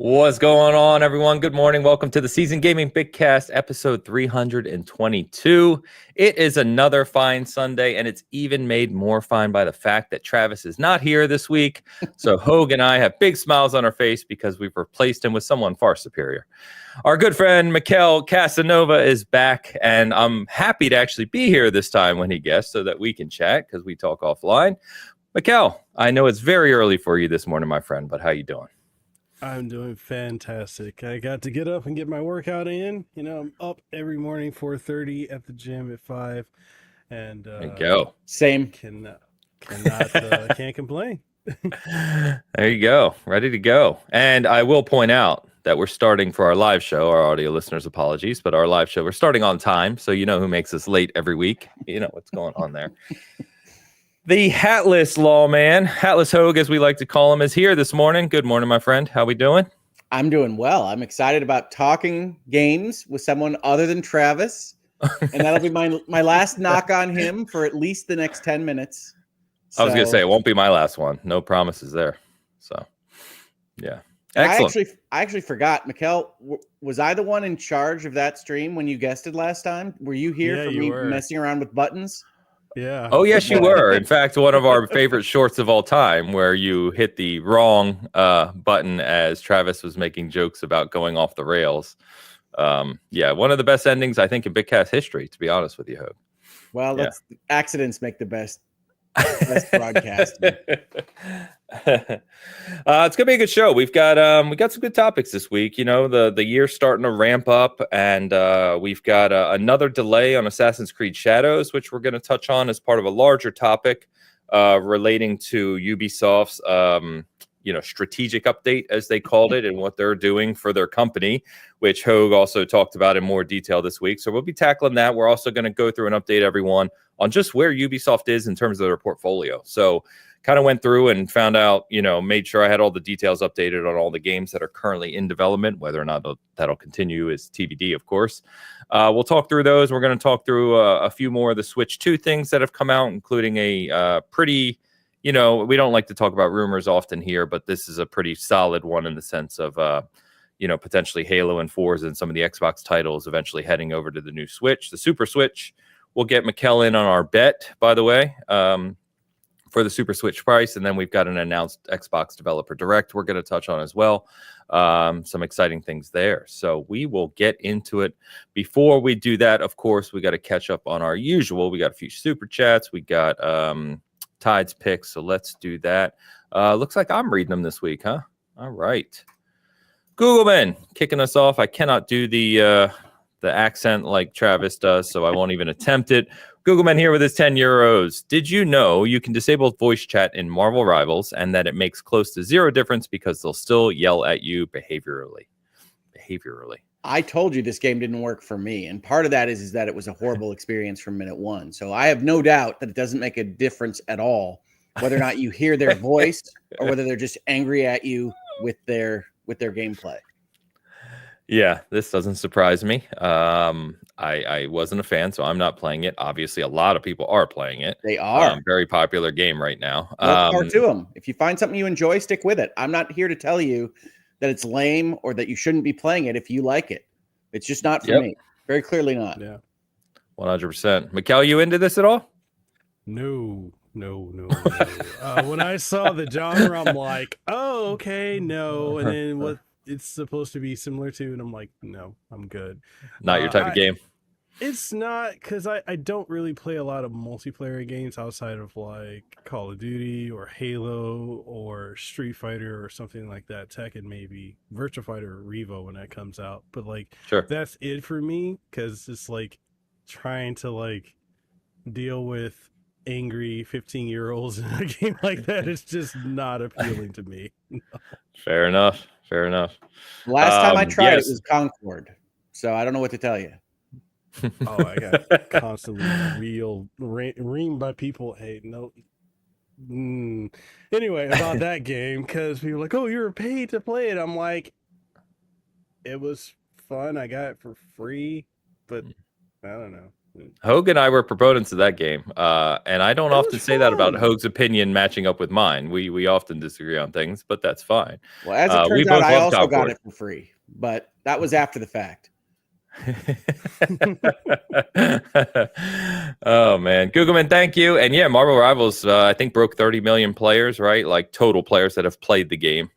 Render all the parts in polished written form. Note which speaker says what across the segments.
Speaker 1: What's going on, everyone? Good morning. Welcome to the Season Gaming Bitcast, episode 322. It is another fine Sunday, and it's even made more fine by the fact that Travis is not here this week. So Hoeg and I have big smiles on our face because we've replaced him with someone far superior. Our good friend Mekel Kasanova is back, and I'm happy to actually be here this time when he guests so that we can chat because we talk offline. Mekel, I know it's very early for you this morning, my friend, but how you doing?
Speaker 2: I'm doing fantastic. I got to get up and get my workout in. I'm up every morning 4:30 at the gym at 5, and
Speaker 1: There you go.
Speaker 3: Same.
Speaker 2: Can't complain.
Speaker 1: There you go. Ready to go. And I will point out that we're starting for our live show. Our audio listeners, apologies, but our live show, we're starting on time. So you know who makes us late every week. You know what's going on there. The Hatless Lawman, Hatless Hoeg, as we like to call him, is here this morning. Good morning, my friend. How we doing?
Speaker 3: I'm doing well. I'm excited about talking games with someone other than Travis. And that'll be my last knock on him for at least the next 10 minutes.
Speaker 1: I was going to say, it won't be my last one. No promises there. So, yeah. Excellent.
Speaker 3: I actually forgot. Mekel, was I the one in charge of that stream when you guested last time? Were you here for me messing around with buttons?
Speaker 2: Yeah.
Speaker 1: Oh, yes, you were. In fact, one of our favorite shorts of all time where you hit the wrong button as Travis was making jokes about going off the rails. Yeah, one of the best endings, I think, in Bitcast history, to be honest with you, Hoeg.
Speaker 3: Well, accidents make the best broadcast.
Speaker 1: It's gonna be a good show. We got some good topics this week. You know, the year's starting to ramp up, and we've got another delay on Assassin's Creed Shadows, which we're going to touch on as part of a larger topic relating to Ubisoft's strategic update, as they called it, and what they're doing for their company, which Hoeg also talked about in more detail this week. So we'll be tackling that. We're also going to go through and update everyone on just where Ubisoft is in terms of their portfolio. So kind of went through and found out, made sure I had all the details updated on all the games that are currently in development. Whether or not that'll continue is TBD, of course. We'll talk through those. We're going to talk through a few more of the Switch 2 things that have come out, including a pretty, we don't like to talk about rumors often here, but this is a pretty solid one in the sense of, potentially Halo and Forza and some of the Xbox titles eventually heading over to the new Switch, the Super Switch. We'll get Mekel in on our bet, by the way, for the Super Switch price. And then we've got an announced Xbox Developer Direct we're going to touch on as well. Some exciting things there. So we will get into it. Before we do that, of course, we got to catch up on our usual. We got a few Super Chats. We got Tide's picks. So let's do that. Looks like I'm reading them this week, huh? All right. Googleman kicking us off. I cannot do the accent like Travis does, so I won't even attempt it. Googleman here with his 10 euros. Did you know you can disable voice chat in Marvel Rivals and that it makes close to zero difference because they'll still yell at you behaviorally?
Speaker 3: I told you this game didn't work for me, and part of that is that it was a horrible experience from minute one. So I have no doubt that it doesn't make a difference at all whether or not you hear their voice or whether they're just angry at you with their gameplay.
Speaker 1: Yeah, this doesn't surprise me. I wasn't a fan, so I'm not playing it. Obviously, a lot of people are playing it.
Speaker 3: They are.
Speaker 1: Very popular game right now.
Speaker 3: More power to them. If you find something you enjoy, stick with it. I'm not here to tell you that it's lame or that you shouldn't be playing it if you like it. It's just not for me. Very clearly not.
Speaker 2: Yeah.
Speaker 1: 100%. Mekel, you into this at all?
Speaker 2: No. When I saw the genre, I'm like, oh, okay, no. And then what it's supposed to be similar to, and I'm like, no, I'm good.
Speaker 1: Not your type of game.
Speaker 2: It's not, because I don't really play a lot of multiplayer games outside of like Call of Duty or Halo or Street Fighter or something like that. Tekken maybe, Virtua Fighter or Revo when that comes out. But like,
Speaker 1: sure,
Speaker 2: that's it for me, because it's like trying to like deal with angry 15-year-olds in a game like that. It's just not appealing to me.
Speaker 1: Fair enough.
Speaker 3: Last time I tried it was Concord, so I don't know what to tell you.
Speaker 2: Oh, I got constantly reamed by people. Hey, no. Anyway, about that game, because people were like, oh, you're paid to play it. I'm like, it was fun. I got it for free, but I don't know.
Speaker 1: Hoeg and I were proponents of that game, and I don't often say that about Hoeg's opinion matching up with mine. We often disagree on things, but that's fine.
Speaker 3: Well, as it turns out, I also got it for free, but that was after the fact.
Speaker 1: Oh man, Googleman, thank you. And yeah, Marvel Rivals I think broke 30 million players, right? Like total players that have played the game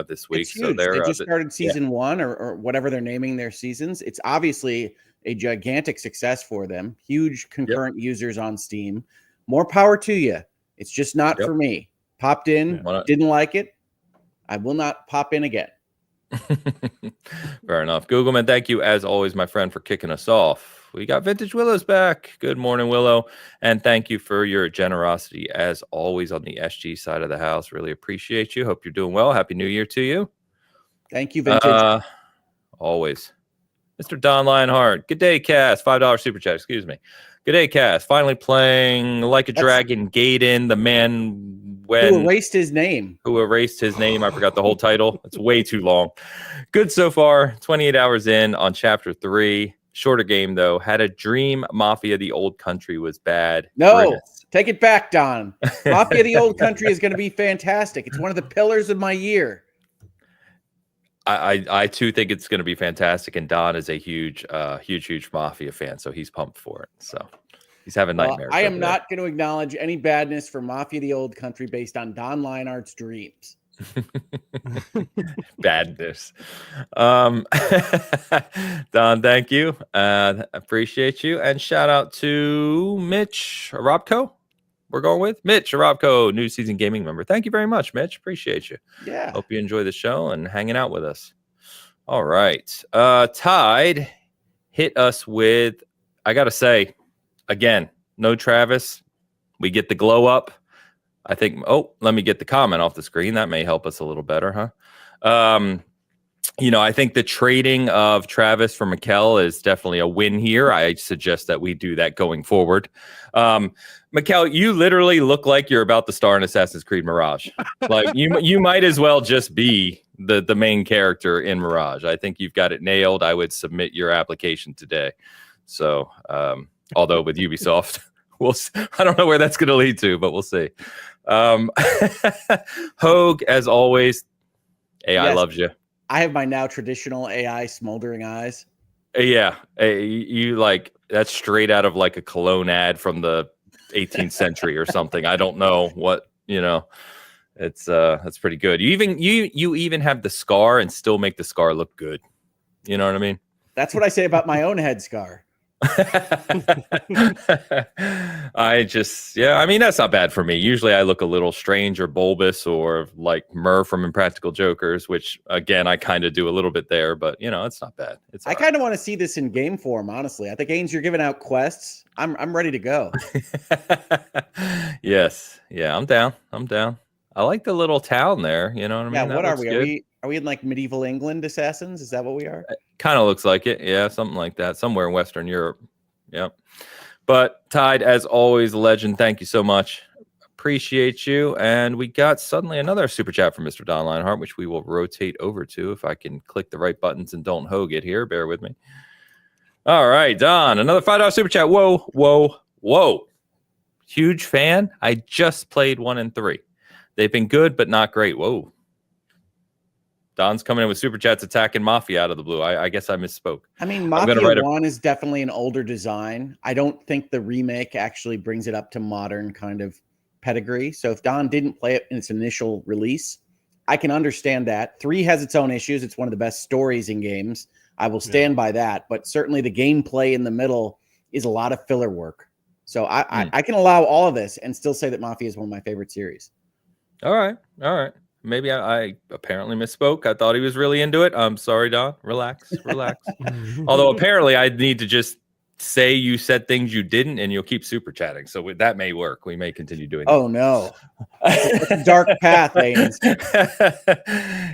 Speaker 1: this week.
Speaker 3: It's huge.
Speaker 1: So
Speaker 3: they just started season 1 or whatever they're naming their seasons. It's obviously a gigantic success for them. Huge concurrent users on Steam. More power to you. It's just not for me. Popped in, didn't like it. I will not pop in again.
Speaker 1: Fair enough. Googleman, thank you as always, my friend, for kicking us off. We got Vintage Willow's back. Good morning, Willow. And thank you for your generosity as always on the SG side of the house. Really appreciate you. Hope you're doing well. Happy New Year to you.
Speaker 3: Thank you, Vintage.
Speaker 1: Always. Mr. Don Lionheart. Good day, Cass. $5 super chat. Excuse me. Good day, Cass. Finally playing Like a Dragon, Gaiden, the man
Speaker 3: who erased his name.
Speaker 1: I forgot the whole title. It's way too long. Good so far. 28 hours in on chapter 3. Shorter game, though. Had a dream Mafia the Old Country was bad.
Speaker 3: No, take it back, Don. Mafia the Old Country is going to be fantastic. It's one of the pillars of my year.
Speaker 1: I too think it's going to be fantastic, and Don is a huge Mafia fan, so he's pumped for it. So he's having nightmares.
Speaker 3: I am not going to acknowledge any badness for Mafia the Old Country based on Don Lionheart's dreams.
Speaker 1: Badness. Don, thank you. Appreciate you, and shout out to Mitch Robco. We're going with Mitch Robco, new season gaming member. Thank you very much, Mitch. Appreciate you.
Speaker 3: Yeah.
Speaker 1: Hope you enjoy the show and hanging out with us. All right. Tide hit us with, I got to say, again, no Travis. We get the glow up. I think, let me get the comment off the screen. That may help us a little better, huh? I think the trading of Travis for Mekel is definitely a win here. I suggest that we do that going forward. Mekel, you literally look like you're about to star in Assassin's Creed Mirage. Like you might as well just be the main character in Mirage. I think you've got it nailed. I would submit your application today. So, although with Ubisoft, I don't know where that's going to lead to, but we'll see. Hoeg, as always, AI loves you.
Speaker 3: I have my now traditional AI smoldering eyes.
Speaker 1: Yeah, you like that's straight out of like a cologne ad from the 18th century or something. I don't know what, it's that's pretty good. You even have the scar and still make the scar look good. You know what I mean?
Speaker 3: That's what I say about my own head scar.
Speaker 1: I mean, that's not bad for me. Usually I look a little strange or bulbous or like Murr from Impractical Jokers, which again, I kind of do a little bit there, but it's not bad.
Speaker 3: I kind of want to see this in game form, honestly. I think, Ains, you're giving out quests. I'm ready to go.
Speaker 1: Yes. Yeah, I'm down. I like the little town there. You know what I mean?
Speaker 3: Yeah, what are we? Are we in like medieval England assassins? Is that what we are?
Speaker 1: Kind of looks like it. Yeah, something like that. Somewhere in Western Europe. Yep. But Tide, as always, legend. Thank you so much. Appreciate you. And we got suddenly another super chat from Mr. Don Lionheart, which we will rotate over to if I can click the right buttons and don't Hoeg it here. Bear with me. All right, Don, another $5 super chat. Whoa. Huge fan. I just played 1 and 3. They've been good, but not great. Whoa. Don's coming in with super chats attacking Mafia out of the blue. I guess I misspoke.
Speaker 3: I mean, Mafia 1 is definitely an older design. I don't think the remake actually brings it up to modern kind of pedigree. So if Don didn't play it in its initial release, I can understand that. 3 has its own issues. It's one of the best stories in games. I will stand by that. But certainly the gameplay in the middle is a lot of filler work. So I can allow all of this and still say that Mafia is one of my favorite series.
Speaker 1: All right. Maybe I apparently misspoke. I thought he was really into it. I'm sorry, Don. Relax. Although apparently I need to just say you said things you didn't, and you'll keep super chatting. So that may work. We may continue doing that.
Speaker 3: Oh, no. It's a dark path, Ains.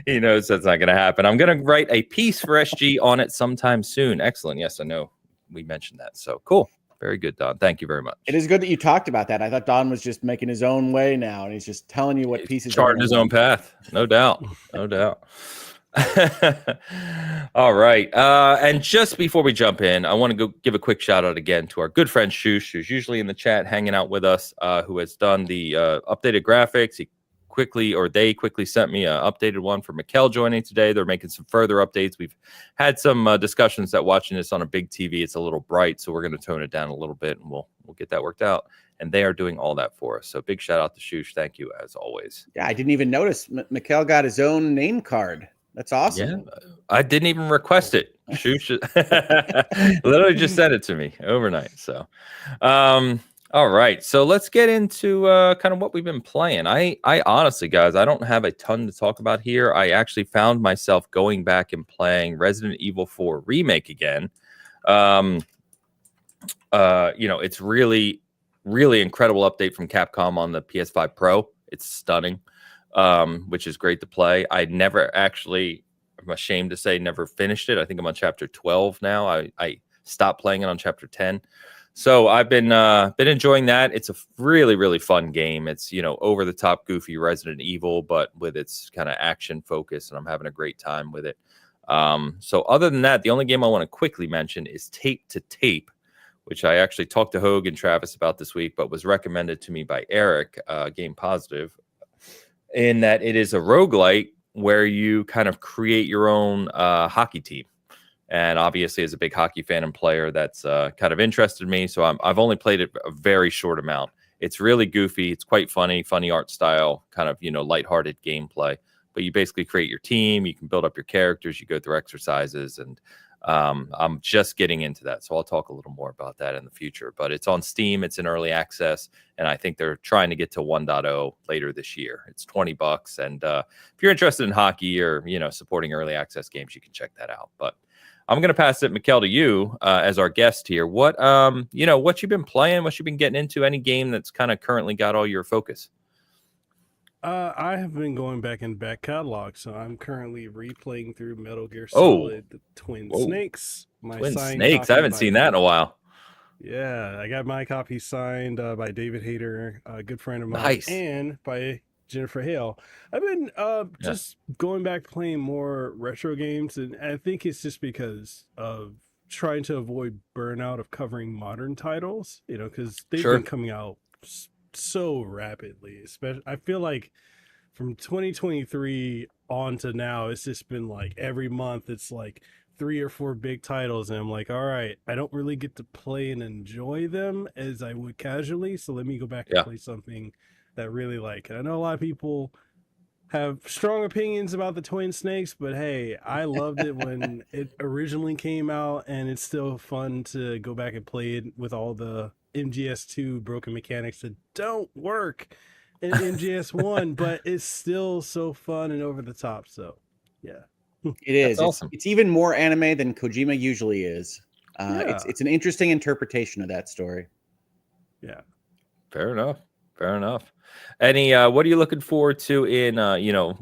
Speaker 1: He knows that's not going to happen. I'm going to write a piece for SG on it sometime soon. Excellent. Yes, I know we mentioned that. So cool. Very good, Don. Thank you very much.
Speaker 3: It is good that you talked about that. I thought Don was just making his own way now, and he's just telling you what pieces.
Speaker 1: Charting his own path. No doubt. All right. And just before we jump in, I want to go give a quick shout out again to our good friend Shoosh, who's usually in the chat hanging out with us, who has done the updated graphics. They quickly sent me an updated one for Mekel joining today. They're making some further updates. We've had some discussions that watching this on a big TV, it's a little bright, so we're going to tone it down a little bit, and we'll get that worked out. And they are doing all that for us. So big shout out to Shoosh. Thank you as always.
Speaker 3: Yeah, I didn't even notice. Mekel got his own name card. That's awesome.
Speaker 1: Yeah, I didn't even request it. Shoosh literally just sent it to me overnight. So, all right. So let's get into kind of what we've been playing. I honestly, guys, I don't have a ton to talk about here. I actually found myself going back and playing Resident Evil 4 Remake again. It's really incredible update from Capcom on the PS5 Pro. It's stunning, which is great to play. I never actually, I'm ashamed to say, never finished it. I think I'm on chapter 12 now. I stopped playing it on chapter 10. So I've been enjoying that. It's a really fun game. It's, over the top goofy Resident Evil, but with its kind of action focus, and I'm having a great time with it. So other than that, the only game I want to quickly mention is Tape to Tape, which I actually talked to Hoeg and Travis about this week, but was recommended to me by Eric, Game Positive, in that it is a roguelite where you kind of create your own hockey team. And obviously, as a big hockey fan and player, that's kind of interested me. So I've only played it a very short amount. It's really goofy. It's quite funny art style, kind of, lighthearted gameplay. But you basically create your team. You can build up your characters. You go through exercises, and I'm just getting into that. So I'll talk a little more about that in the future. But it's on Steam. It's in early access. And I think they're trying to get to 1.0 later this year. It's $20. And if you're interested in hockey or, supporting early access games, you can check that out. But I'm going to pass it, Mekel, to you as our guest here. What you've been playing, what you've been getting into, any game that's kind of currently got all your focus?
Speaker 2: I have been going back in back catalog, so I'm currly replaying through Metal Gear Solid Twin Snakes.
Speaker 1: Twin Snakes, I haven't seen that in a while.
Speaker 2: Yeah, I got my copy signed by David Hayter, a good friend of mine,
Speaker 1: nice.
Speaker 2: And by Jennifer Hale. I've been just going back playing more retro games, and I think it's just because of trying to avoid burnout of covering modern titles, because they've been coming out so rapidly. Especially, I feel like from 2023 on to now, it's just been like every month it's like 3 or 4 big titles, and I'm like, all right, I don't really get to play and enjoy them as I would casually, so let me go back and play something that really like. I know a lot of people have strong opinions about the Twin Snakes, but hey, I loved it when it originally came out, and it's still fun to go back and play it with all the MGS2 broken mechanics that don't work in MGS1, but it's still so fun and over the top. So yeah,
Speaker 3: it is.
Speaker 1: That's awesome.
Speaker 3: It's even more anime than Kojima usually is. It's an interesting interpretation of that story.
Speaker 2: Yeah,
Speaker 1: fair enough. Any what are you looking forward to in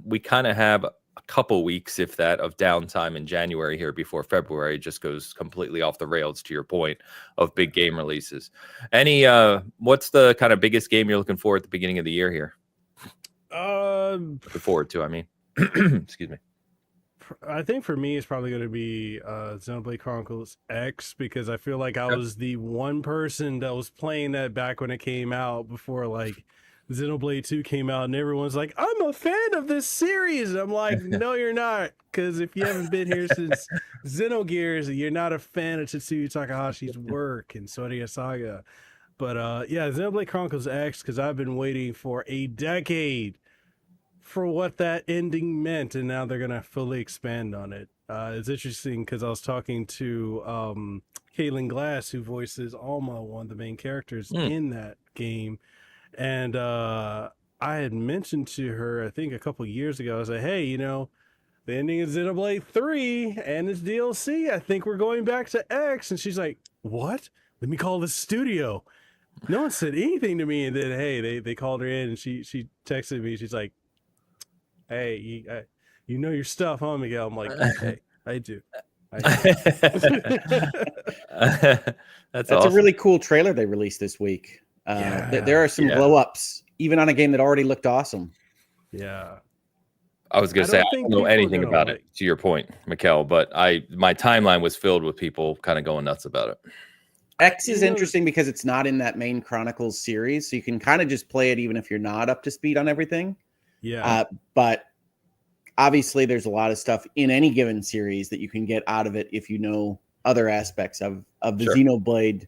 Speaker 1: we kind of have a couple weeks, if that, of downtime in January here before February just goes completely off the rails, to your point, of big game releases. Any what's the kind of biggest game you're looking for at the beginning of the year here? Looking forward to, I mean. Excuse me.
Speaker 2: I think for me, it's probably going to be Xenoblade Chronicles X, because I feel like I was the one person that was playing that back when it came out, before like Xenoblade 2 came out, and everyone's like, I'm a fan of this series. I'm like, no, you're not, because if you haven't been here since Xenogears, you're not a fan of Tetsuya Takahashi's work and Sword Saga. But Xenoblade Chronicles X, because I've been waiting for a decade for what that ending meant, and now they're gonna fully expand on it. It's interesting because I was talking to Caitlin Glass, who voices Alma, one of the main characters in that game, and I had mentioned to her, I think a couple years ago, I was like, hey, the ending of Xenoblade 3 and its DLC, I think we're going back to X. And she's like, what? Let me call the studio. No one said anything to me. And then, hey, they called her in, and she texted me. She's like, hey, you know your stuff, huh, Miguel? I'm like, hey, I do.
Speaker 1: That's
Speaker 3: awesome.
Speaker 1: A
Speaker 3: really cool trailer they released this week. There are some glow ups, even on a game that already looked awesome.
Speaker 2: Yeah.
Speaker 1: I was going to say, I don't know anything about it, to your point, Mekel, but my timeline was filled with people kind of going nuts about it.
Speaker 3: X is interesting because it's not in that main Chronicles series, so you can kind of just play it even if you're not up to speed on everything.
Speaker 2: Yeah.
Speaker 3: But obviously there's a lot of stuff in any given series that you can get out of it if you know other aspects of the Xenoblade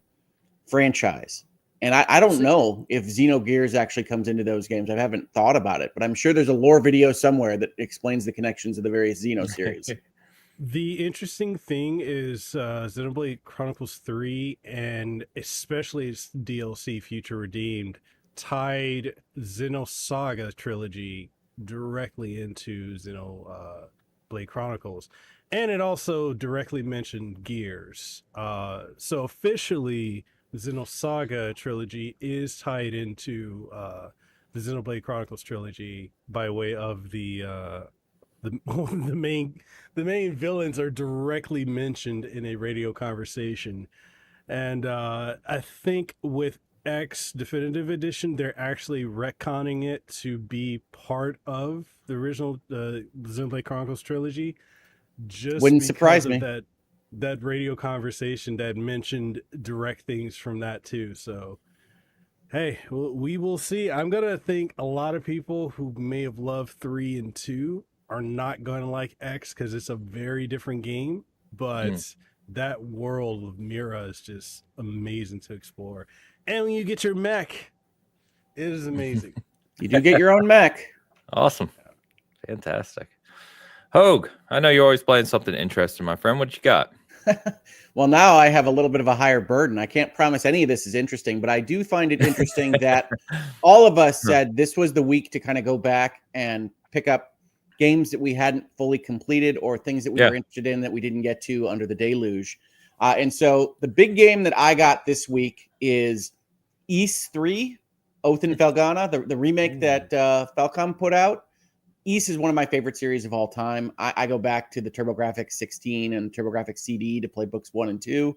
Speaker 3: franchise. And I don't know if Xenogears actually comes into those games. I haven't thought about it, but I'm sure there's a lore video somewhere that explains the connections of the various Xeno series.
Speaker 2: The interesting thing is Xenoblade Chronicles 3 and especially its DLC Future Redeemed tied Xenosaga trilogy directly into Xenoblade Chronicles. And it also directly mentioned Gears. So officially, the Xenosaga trilogy is tied into the Xenoblade Chronicles trilogy by way of the main villains are directly mentioned in a radio conversation. And I think with X Definitive Edition, they're actually retconning it to be part of the original Xenoblade Chronicles trilogy. Just
Speaker 3: wouldn't surprise me.
Speaker 2: That radio conversation that mentioned direct things from that too. So, hey, we will see. I'm gonna think a lot of people who may have loved 3 and 2 are not going to like X because it's a very different game. But that world of Mira is just amazing to explore. And when you get your mech, it is amazing.
Speaker 3: You do get your own mech.
Speaker 1: Awesome. Fantastic. Hoeg, I know you're always playing something interesting, my friend. What you got?
Speaker 3: Well, now I have a little bit of a higher burden. I can't promise any of this is interesting, but I do find it interesting that all of us said this was the week to kind of go back and pick up games that we hadn't fully completed or things that we were interested in that we didn't get to under the deluge. And so the big game that I got this week is Ys 3, Oath in Felghana, the remake that Falcom put out. Ys is one of my favorite series of all time. I go back to the TurboGrafx 16 and TurboGrafx CD to play books 1 and 2.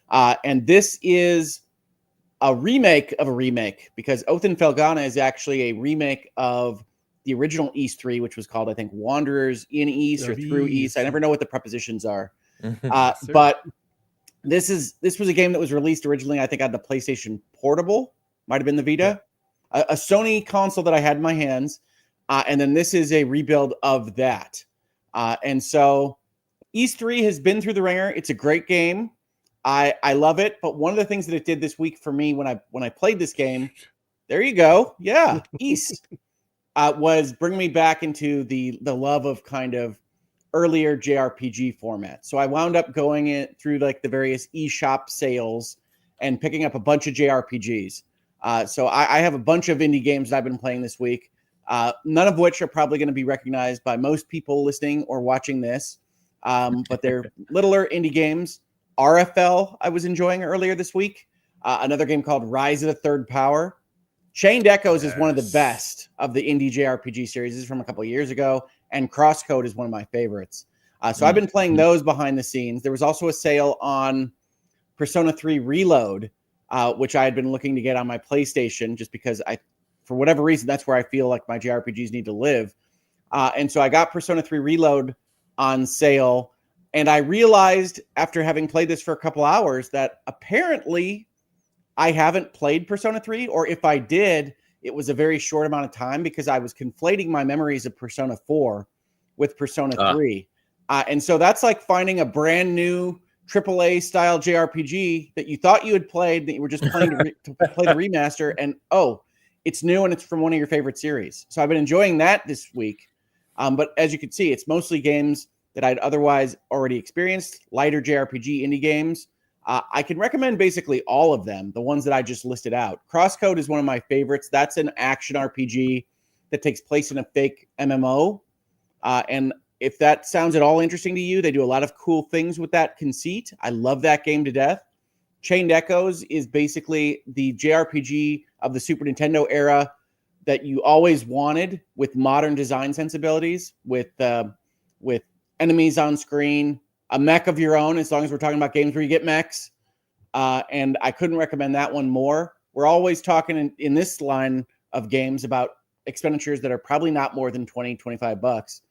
Speaker 3: And this is a remake of a remake because Oath in Felghana is actually a remake of the original Ys 3, which was called, I think, Wanderers in Ys or Through Ys. I never know what the prepositions are. But this was a game that was released originally, I think, on the PlayStation Portable. Might have been the Vita. A Sony console that I had in my hands. And then this is a rebuild of that. And so Ys 3 has been through the ringer. It's a great game. I love it. But one of the things that it did this week for me when I played this game, there you go. Yeah, Ys. Was bring me back into the love of kind of earlier JRPG format. So I wound up going through like the various eShop sales and picking up a bunch of JRPGs. So I have a bunch of indie games that I've been playing this week, none of which are probably going to be recognized by most people listening or watching this, but they're littler indie games. RFL I was enjoying earlier this week. Another game called Rise of the Third Power. Chained Echoes is one of the best of the indie JRPG series. This is from a couple of years ago, and Crosscode is one of my favorites. So I've been playing those behind the scenes. There was also a sale on Persona 3 Reload, which I had been looking to get on my PlayStation just because for whatever reason, that's where I feel like my JRPGs need to live. And so I got Persona 3 Reload on sale, and I realized after having played this for a couple hours that apparently I haven't played Persona 3, or if I did, it was a very short amount of time because I was conflating my memories of Persona 4 with Persona 3. And so that's like finding a brand new AAA style JRPG that you thought you had played, that you were just playing to play the remaster, and it's new and it's from one of your favorite series. So I've been enjoying that this week. But as you can see, it's mostly games that I'd otherwise already experienced, lighter JRPG indie games. I can recommend basically all of them, the ones that I just listed out. Crosscode is one of my favorites. That's an action RPG that takes place in a fake MMO. And if that sounds at all interesting to you, they do a lot of cool things with that conceit. I love that game to death. Chained Echoes is basically the JRPG of the Super Nintendo era that you always wanted, with modern design sensibilities, with enemies on screen, a mech of your own, as long as we're talking about games where you get mechs. And I couldn't recommend that one more. We're always talking in this line of games about expenditures that are probably not more than $20, $25.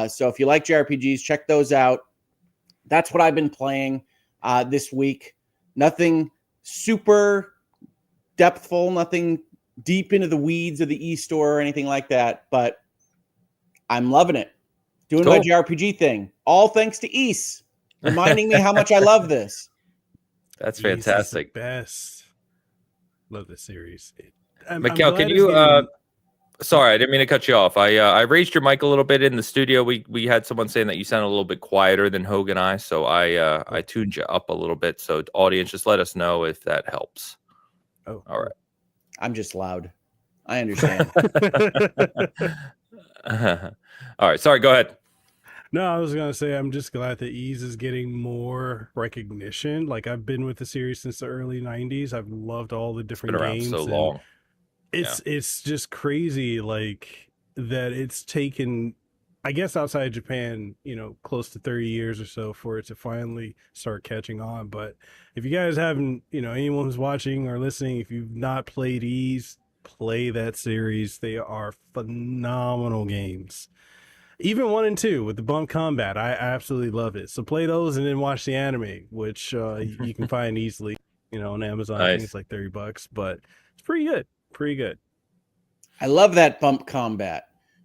Speaker 3: So if you like JRPGs, check those out. That's what I've been playing this week. Nothing super depthful, nothing deep into the weeds of the e-store or anything like that, but I'm loving it. Doing my JRPG thing. All thanks to East, reminding me how much I love this.
Speaker 1: That's fantastic.
Speaker 2: Best. Love this series.
Speaker 1: Mekel, can you sorry, I didn't mean to cut you off. I raised your mic a little bit in the studio. We had someone saying that you sound a little bit quieter than Hoeg and I, so I tuned you up a little bit. So audience, just let us know if that helps.
Speaker 2: Oh,
Speaker 1: all right.
Speaker 3: I'm just loud. I understand.
Speaker 1: All right. Sorry, go ahead.
Speaker 2: No, I was gonna say I'm just glad that Ease is getting more recognition. Like I've been with the series since the early '90s. I've loved all the different games.
Speaker 1: So long.
Speaker 2: It's just crazy, like that. It's taken, I guess, outside of Japan, close to 30 years or so for it to finally start catching on. But if you guys haven't, anyone who's watching or listening, if you've not played Ease, play that series. They are phenomenal games. Even 1 and 2 with the bump combat, I absolutely love it. So play those and then watch the anime, which you can find easily, on Amazon.
Speaker 1: Nice.
Speaker 2: I think it's like $30, but it's pretty good. Pretty good.
Speaker 3: I love that bump combat.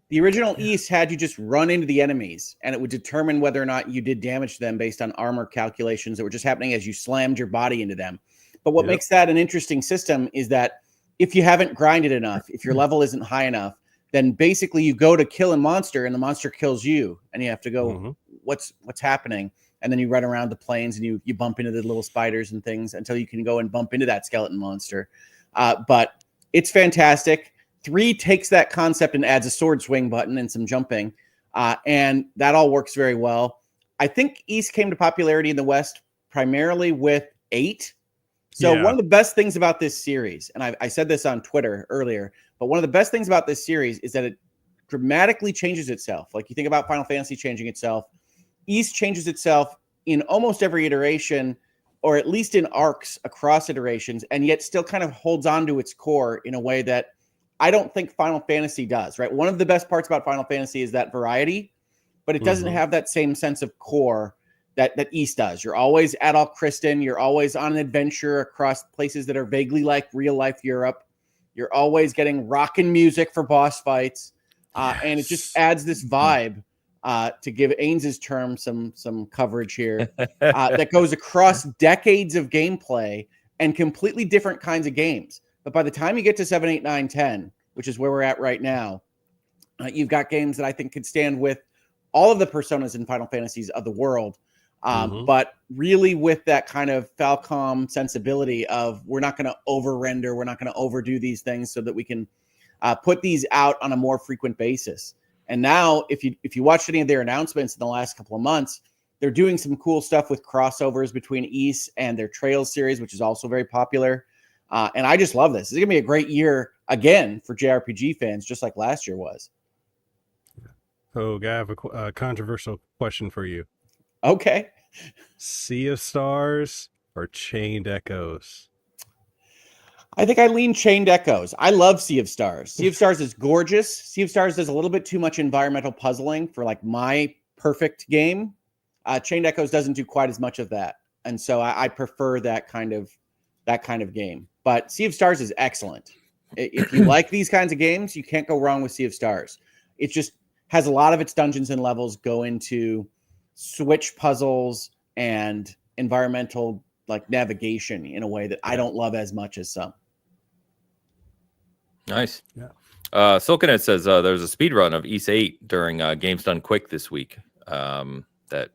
Speaker 3: The original East had you just run into the enemies, and it would determine whether or not you did damage to them based on armor calculations that were just happening as you slammed your body into them. But what makes that an interesting system is that if you haven't grinded enough, if your level isn't high enough, then basically you go to kill a monster and the monster kills you, and you have to go, what's happening? And then you run around the plains and you bump into the little spiders and things until you can go and bump into that skeleton monster. But it's fantastic. 3 takes that concept and adds a sword swing button and some jumping, and that all works very well. I think East came to popularity in the West primarily with 8. So one of the best things about this series, and I said this on Twitter earlier, but one of the best things about this series is that it dramatically changes itself. Like you think about Final Fantasy changing itself, East changes itself in almost every iteration, or at least in arcs across iterations, and yet still kind of holds on to its core in a way that I don't think Final Fantasy does, right? One of the best parts about Final Fantasy is that variety, but it doesn't have that same sense of core that East does. You're always at Al Kristen. You're always on an adventure across places that are vaguely like real life Europe. You're always getting rockin' music for boss fights. And it just adds this vibe to give Ains' term some coverage here that goes across decades of gameplay and completely different kinds of games. But by the time you get to 7, 8, 9, 10, which is where we're at right now, you've got games that I think could stand with all of the personas in Final Fantasies of the world. But really with that kind of Falcom sensibility of we're not going to over-render, we're not going to overdo these things so that we can put these out on a more frequent basis. And now if you watched any of their announcements in the last couple of months, they're doing some cool stuff with crossovers between East and their Trails series, which is also very popular. And I just love this. It's going to be a great year again for JRPG fans, just like last year was.
Speaker 2: Oh, I have a controversial question for you.
Speaker 3: Okay.
Speaker 2: Sea of Stars or Chained Echoes?
Speaker 3: I think I lean Chained Echoes. I love Sea of Stars. Sea of Stars is gorgeous. Sea of Stars does a little bit too much environmental puzzling for like my perfect game. Chained Echoes doesn't do quite as much of that. And so I prefer that kind of game. But Sea of Stars is excellent. If you like these kinds of games, you can't go wrong with Sea of Stars. It just has a lot of its dungeons and levels go into switch puzzles and environmental like navigation in a way that I don't love as much as some.
Speaker 1: Nice.
Speaker 2: Yeah.
Speaker 1: Silkenet says there's a speed run of East 8 during Games Done Quick this week. That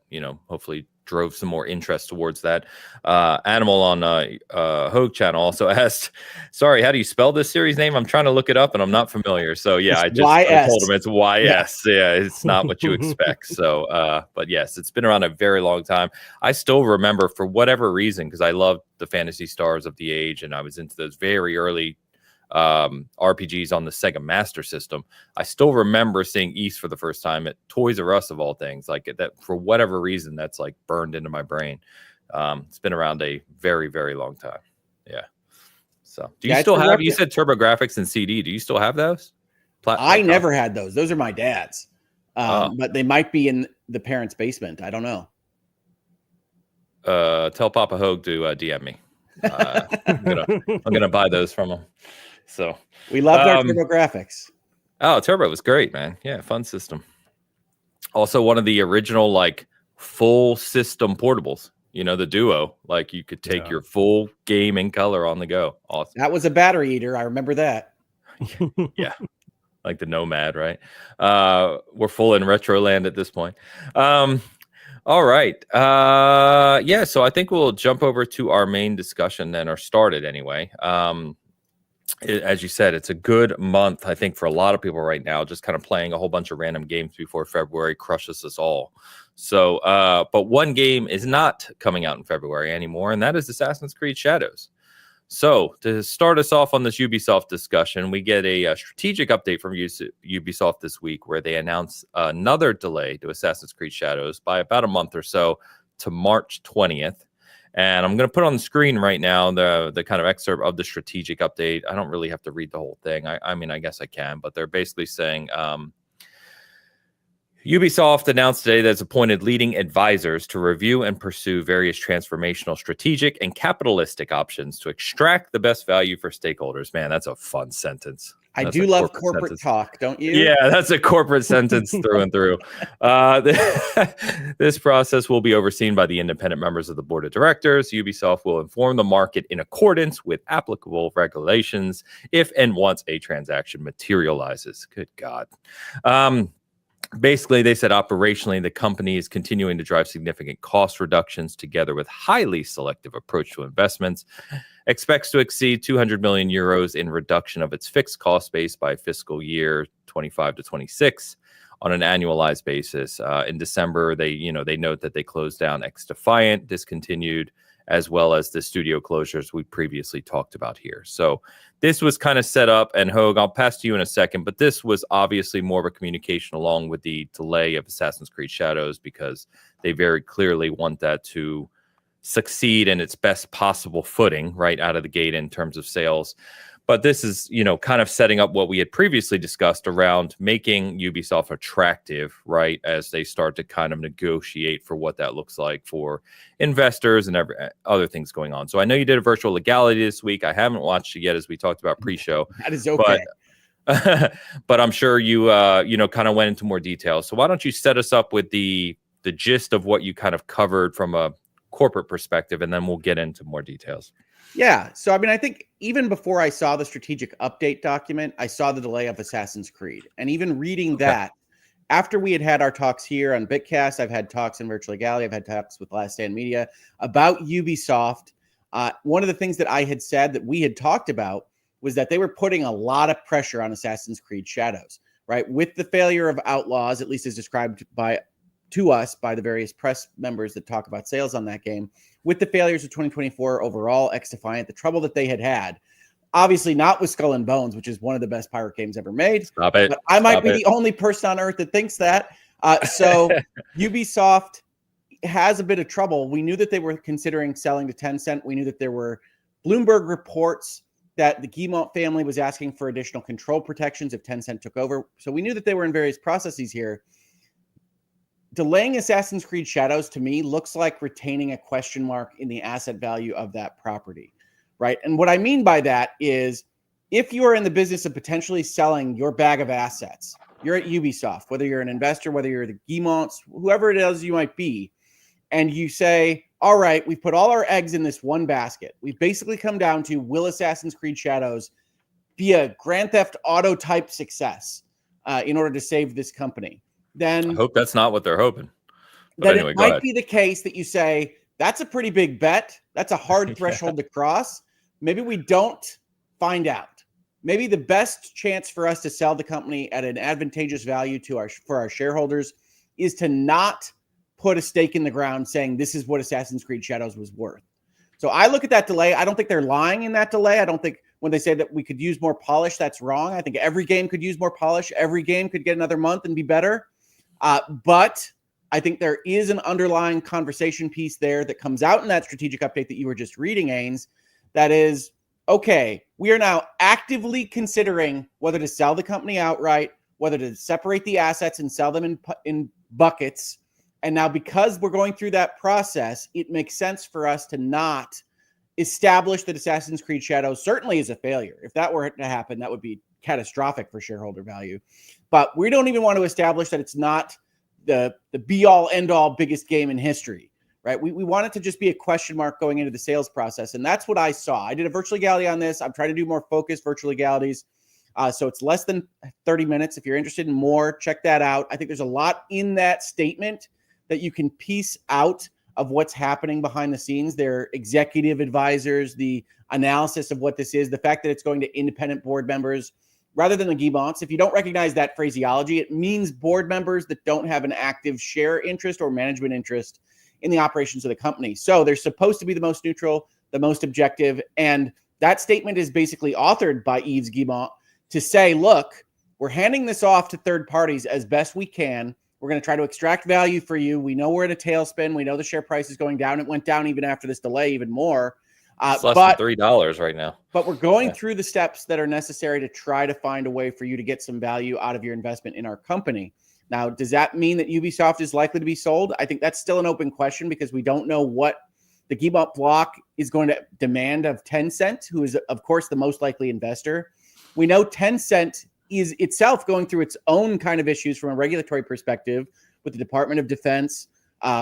Speaker 1: hopefully drove some more interest towards that. Animal on Hoeg channel also asked, sorry, how do you spell this series name? I'm trying to look it up and I'm not familiar. So yeah, I told him it's YS. Yeah, it's not what you expect. So but yes, it's been around a very long time. I still remember for whatever reason, because I loved the Phantasy Stars of the age and I was into those very early RPGs on the Sega Master System. I still remember seeing East for the first time at Toys R Us of all things. Like that, for whatever reason, that's like burned into my brain. It's been around a very, very long time. Yeah. So, do you still have? You said TurboGrafx and CD. Do you still have those?
Speaker 3: I never had those. Those are my dad's. But they might be in the parents' basement. I don't know.
Speaker 1: Tell Papa Hoeg to DM me. I'm gonna buy those from him. So
Speaker 3: we loved our TurboGrafx.
Speaker 1: Oh, Turbo was great, man. Yeah, fun system. Also, one of the original like full system portables. You know, the Duo. Like you could take your full game in color on the go. Awesome.
Speaker 3: That was a battery eater. I remember that.
Speaker 1: Yeah. Like the Nomad, right? We're full in retro land at this point. All right. Yeah, so I think we'll jump over to our main discussion then, or start it anyway. As you said, it's a good month, I think, for a lot of people right now, just kind of playing a whole bunch of random games before February crushes us all. So, but one game is not coming out in February anymore, and that is Assassin's Creed Shadows. So to start us off on this Ubisoft discussion, we get a strategic update from Ubisoft this week where they announce another delay to Assassin's Creed Shadows by about a month or so to March 20th. And I'm going to put on the screen right now the kind of excerpt of the strategic update. I don't really have to read the whole thing. I mean, I guess I can, but they're basically saying Ubisoft announced today that it's appointed leading advisors to review and pursue various transformational, strategic, and capitalistic options to extract the best value for stakeholders. Man, that's a fun sentence.
Speaker 3: I do love corporate talk, don't you?
Speaker 1: Yeah, that's a corporate sentence through and through. This process will be overseen by the independent members of the board of directors. Ubisoft will inform the market in accordance with applicable regulations if and once a transaction materializes. Good God. Basically, they said operationally, the company is continuing to drive significant cost reductions together with highly selective approach to investments. Expects to exceed 200 million euros in reduction of its fixed cost base by fiscal year 25 to 26 on an annualized basis. In December, they note that they closed down X Defiant, discontinued, as well as the studio closures we previously talked about here. So this was kind of set up, and Hoeg, I'll pass to you in a second, but this was obviously more of a communication along with the delay of Assassin's Creed Shadows because they very clearly want that to succeed in its best possible footing right out of the gate in terms of sales. But this is, kind of setting up what we had previously discussed around making Ubisoft attractive, right, as they start to kind of negotiate for what that looks like for investors and other things going on. So I know you did a virtual legality this week. I haven't watched it yet, as we talked about pre-show.
Speaker 3: That is okay.
Speaker 1: But I'm sure you, kind of went into more detail. So why don't you set us up with the gist of what you kind of covered from a corporate perspective, and then we'll get into more details.
Speaker 3: Yeah. So, I mean, I think even before I saw the strategic update document, I saw the delay of Assassin's Creed. And even reading that, after we had our talks here on Bitcast, I've had talks in Virtual Legality, I've had talks with Last Stand Media about Ubisoft. One of the things that I had said that we had talked about was that they were putting a lot of pressure on Assassin's Creed Shadows, right? With the failure of Outlaws, at least as described to us by the various press members that talk about sales on that game, with the failures of 2024 overall, X Defiant, the trouble that they had, obviously not with Skull and Bones, which is one of the best pirate games ever made.
Speaker 1: Stop it.
Speaker 3: But I might be the only person on earth that thinks that. So Ubisoft has a bit of trouble. We knew that they were considering selling to Tencent. We knew that there were Bloomberg reports that the Guillemot family was asking for additional control protections if Tencent took over. So we knew that they were in various processes here. Delaying Assassin's Creed Shadows, to me, looks like retaining a question mark in the asset value of that property, right? And what I mean by that is if you are in the business of potentially selling your bag of assets, you're at Ubisoft, whether you're an investor, whether you're the Guillemots, whoever it is you might be, and you say, all right, we've put all our eggs in this one basket. We've basically come down to, will Assassin's Creed Shadows be a Grand Theft Auto type success in order to save this company? Then
Speaker 1: I hope that's not what they're hoping. But
Speaker 3: then
Speaker 1: anyway,
Speaker 3: it might be the case that you say, that's a pretty big bet. That's a hard threshold to cross. Maybe we don't find out. Maybe the best chance for us to sell the company at an advantageous value for our shareholders is to not put a stake in the ground saying this is what Assassin's Creed Shadows was worth. So I look at that delay. I don't think they're lying in that delay. I don't think when they say that we could use more polish, that's wrong. I think every game could use more polish. Every game could get another month and be better. But I think there is an underlying conversation piece there that comes out in that strategic update that you were just reading, Ains, that is, okay, we are now actively considering whether to sell the company outright, whether to separate the assets and sell them in buckets. And now, because we're going through that process, it makes sense for us to not establish that Assassin's Creed Shadows certainly is a failure. If that were to happen, that would be catastrophic for shareholder value. But we don't even want to establish that it's not the be-all, end-all biggest game in history, right? We want it to just be a question mark going into the sales process. And that's what I saw. I did a virtual legality on this. I'm trying to do more focused virtual legalities. So it's less than 30 minutes. If you're interested in more, check that out. I think there's a lot in that statement that you can piece out of what's happening behind the scenes. Their executive advisors, the analysis of what this is, the fact that it's going to independent board members rather than the guillemets. If you don't recognize that phraseology, it means board members that don't have an active share interest or management interest in the operations of the company. So they're supposed to be the most neutral, the most objective. And that statement is basically authored by Yves Guillemot to say, look, we're handing this off to third parties as best we can. We're going to try to extract value for you. We know we're in a tailspin. We know the share price is going down. It went down even after this delay, even more.
Speaker 1: It's less than $3 right now.
Speaker 3: But we're going through the steps that are necessary to try to find a way for you to get some value out of your investment in our company. Now, does that mean that Ubisoft is likely to be sold? I think that's still an open question because we don't know what the Guillemot block is going to demand of Tencent, who is, of course, the most likely investor. We know Tencent is itself going through its own kind of issues from a regulatory perspective with the Department of Defense,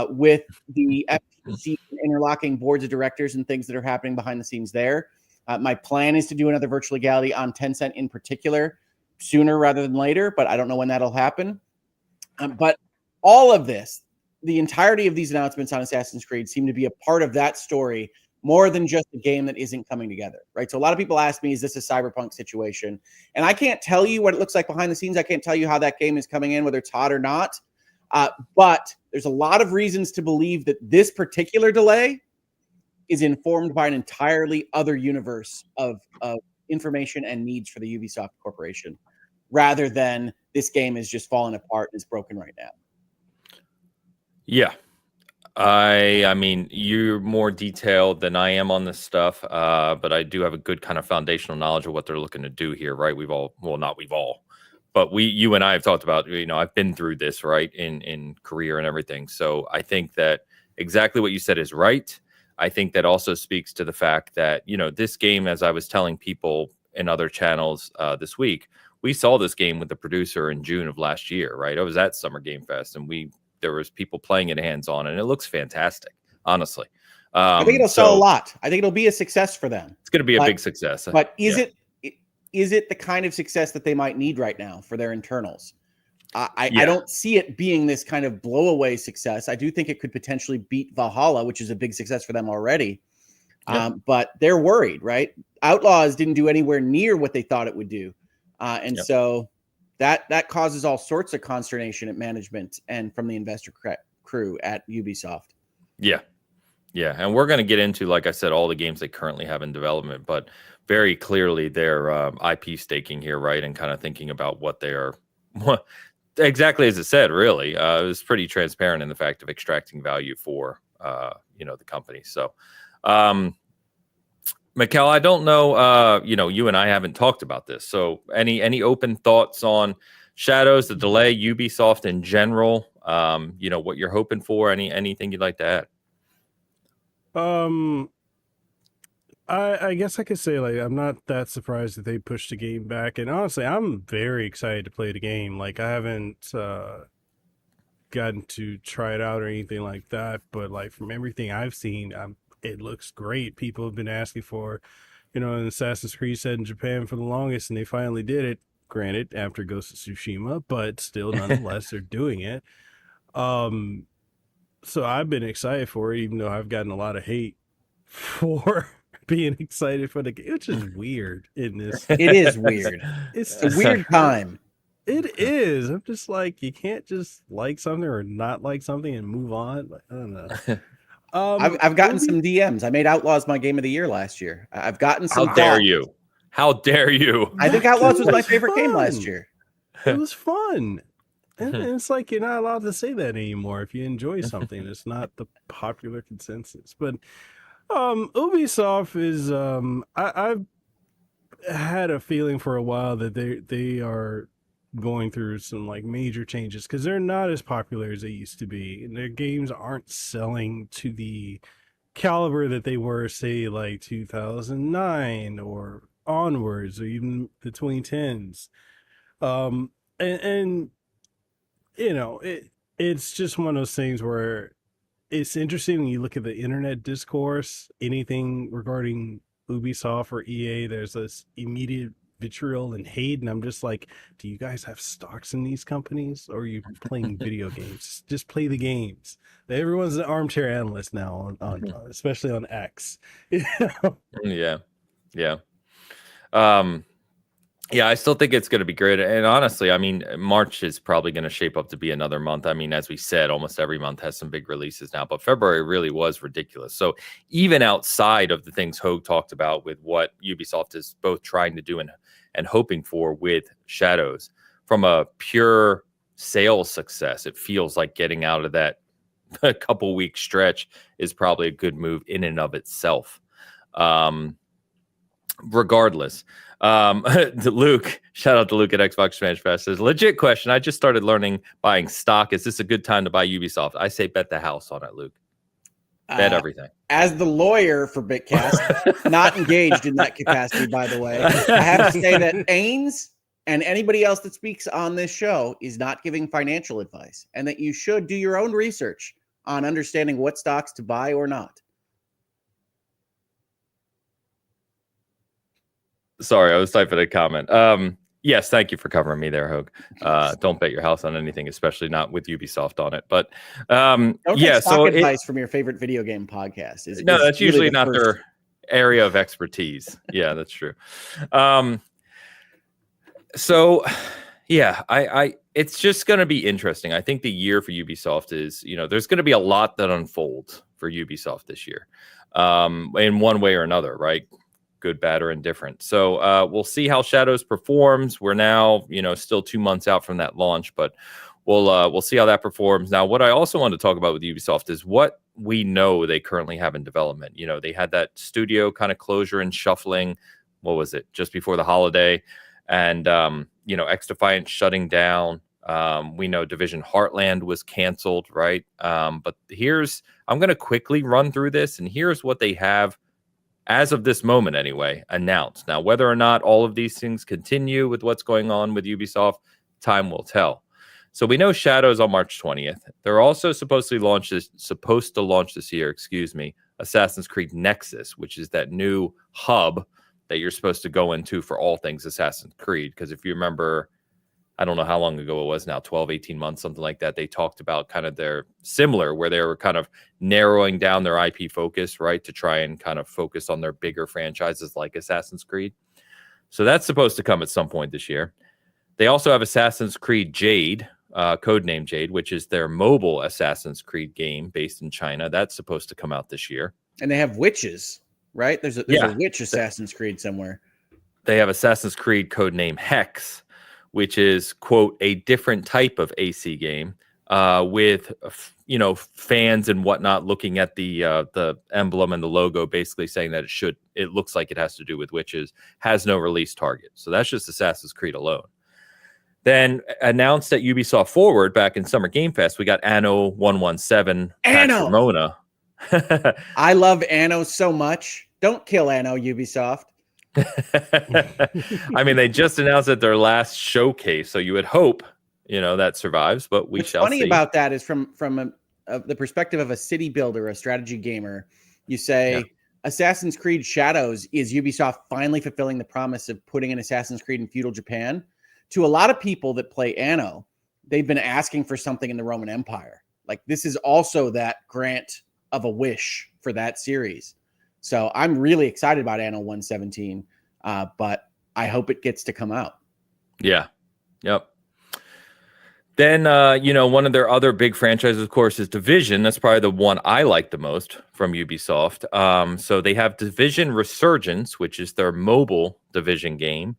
Speaker 3: with the FTC interlocking boards of directors and things that are happening behind the scenes there. My plan is to do another virtual legality on Tencent in particular sooner rather than later, but I don't know when that'll happen. But all of this, the entirety of these announcements on Assassin's Creed seem to be a part of that story more than just a game that isn't coming together, right? So a lot of people ask me, is this a Cyberpunk situation? And I can't tell you what it looks like behind the scenes. I can't tell you how that game is coming in, whether it's hot or not. But there's a lot of reasons to believe that this particular delay is informed by an entirely other universe of information and needs for the Ubisoft Corporation, rather than this game is just falling apart and is broken right now.
Speaker 1: Yeah. I mean, you're more detailed than I am on this stuff, but I do have a good kind of foundational knowledge of what they're looking to do here, right? But you and I have talked about, I've been through this, right, in career and everything. So I think that exactly what you said is right. I think that also speaks to the fact that, this game, as I was telling people in other channels this week, we saw this game with the producer in June of last year, right? I was at Summer Game Fest and there was people playing it hands-on, and it looks fantastic, honestly.
Speaker 3: I think it'll sell a lot. I think it'll be a success for them.
Speaker 1: It's going to be a big success.
Speaker 3: But is it the kind of success that they might need right now for their internals? I don't see it being this kind of blowaway success. I do think it could potentially beat Valhalla, which is a big success for them already. But they're worried, right? Outlaws didn't do anywhere near what they thought it would do. So that causes all sorts of consternation at management and from the investor crew at Ubisoft.
Speaker 1: Yeah. And we're going to get into, like I said, all the games they currently have in development, but very clearly they're IP staking here, right? And kind of thinking about what exactly as it said, really. It was pretty transparent in the fact of extracting value for, the company. So, Mekel, I don't know, you and I haven't talked about this. So any open thoughts on Shadows, the delay, Ubisoft in general, what you're hoping for, anything you'd like to add?
Speaker 2: I guess I could say, I'm not that surprised that they pushed the game back. And honestly, I'm very excited to play the game. I haven't gotten to try it out or anything like that. But from everything I've seen, it looks great. People have been asking for, an Assassin's Creed set in Japan for the longest, and they finally did it. Granted, after Ghost of Tsushima, but still, nonetheless, they're doing it. So I've been excited for it, even though I've gotten a lot of hate for being excited for the game, which is weird in this.
Speaker 3: It is weird. It's a weird time.
Speaker 2: It is. I'm just you can't just like something or not like something and move on. I don't know.
Speaker 3: I've gotten some DMs. I made Outlaws my game of the year last year. I've gotten some.
Speaker 1: How dare you? How dare you?
Speaker 3: I think Outlaws was my favorite game last year.
Speaker 2: It was fun. And it's you're not allowed to say that anymore. If you enjoy something, it's not the popular consensus. But Ubisoft is I've had a feeling for a while that they are going through some like major changes because they're not as popular as they used to be, and their games aren't selling to the caliber that they were, say, like 2009 or onwards, or even the 2010s. And it's just one of those things where it's interesting when you look at the internet discourse, anything regarding Ubisoft or EA, there's this immediate vitriol and hate, and I'm just like, do you guys have stocks in these companies, or are you playing video games? Just play the games. Everyone's an armchair analyst now on especially on X.
Speaker 1: Yeah. Yeah, I still think it's going to be great. And honestly, I mean, March is probably going to shape up to be another month. I mean, as we said, almost every month has some big releases now, but February really was ridiculous. So even outside of the things Hoeg talked about with what Ubisoft is both trying to do and hoping for with Shadows, from a pure sales success, it feels like getting out of that a couple week stretch is probably a good move in and of itself. Regardless, Luke, shout out to Luke at Xbox Smash Fest, says, legit question. I just started learning buying stock. Is this a good time to buy Ubisoft? I say bet the house on it, Luke. Bet everything.
Speaker 3: As the lawyer for Bitcast, not engaged in that capacity, by the way, I have to say that Ains and anybody else that speaks on this show is not giving financial advice, and that you should do your own research on understanding what stocks to buy or not.
Speaker 1: Sorry, I was typing a comment. Yes, thank you for covering me there, Hoeg. Don't bet your house on anything, especially not with Ubisoft on it. But
Speaker 3: don't take stock advice from your favorite video game podcast.
Speaker 1: That's usually not their area of expertise. Yeah, that's true. So yeah, I it's just going to be interesting. I think the year for Ubisoft is, there's going to be a lot that unfolds for Ubisoft this year, in one way or another, right? Good, bad, or indifferent. So we'll see how Shadows performs. We're now, still 2 months out from that launch, but we'll see how that performs. Now, what I also want to talk about with Ubisoft is what we know they currently have in development. They had that studio kind of closure and shuffling. What was it? Just before the holiday, and X Defiant shutting down. We know Division Heartland was canceled, right? But I'm going to quickly run through this, and here's what they have, as of this moment anyway, announced. Now, whether or not all of these things continue with what's going on with Ubisoft, time will tell. So we know Shadows on March 20th. They're also supposed to launch this year, Assassin's Creed Nexus, which is that new hub that you're supposed to go into for all things Assassin's Creed. Because if you remember, I don't know how long ago it was now, 12, 18 months, something like that. They talked about kind of their similar, where they were kind of narrowing down their IP focus, right, to try and kind of focus on their bigger franchises like Assassin's Creed. So that's supposed to come at some point this year. They also have Assassin's Creed Jade, codename Jade, which is their mobile Assassin's Creed game based in China. That's supposed to come out this year. And
Speaker 3: they have witches, right? There's a witch Assassin's Creed somewhere.
Speaker 1: They have Assassin's Creed codename Hex, which is, quote, a different type of AC game, with, fans and whatnot looking at the emblem and the logo, basically saying that it looks like it has to do with witches, has no release target. So that's just Assassin's Creed alone. Then announced at Ubisoft Forward back in Summer Game Fest, we got Anno 117.
Speaker 3: Anno!
Speaker 1: Ramona.
Speaker 3: I love Anno so much. Don't kill Anno, Ubisoft.
Speaker 1: I mean, they just announced at their last showcase, so you would hope that survives, but we shall see.
Speaker 3: What's funny about that is from the perspective of a city builder, a strategy gamer, you say Assassin's Creed Shadows is Ubisoft finally fulfilling the promise of putting an Assassin's Creed in feudal Japan. To a lot of people that play Anno, they've been asking for something in the Roman Empire. Like, this is also that grant of a wish for that series. So I'm really excited about Anno 117, but I hope it gets to come out.
Speaker 1: Yeah. Yep. Then, one of their other big franchises, of course, is Division. That's probably the one I like the most from Ubisoft. So they have Division Resurgence, which is their mobile Division game.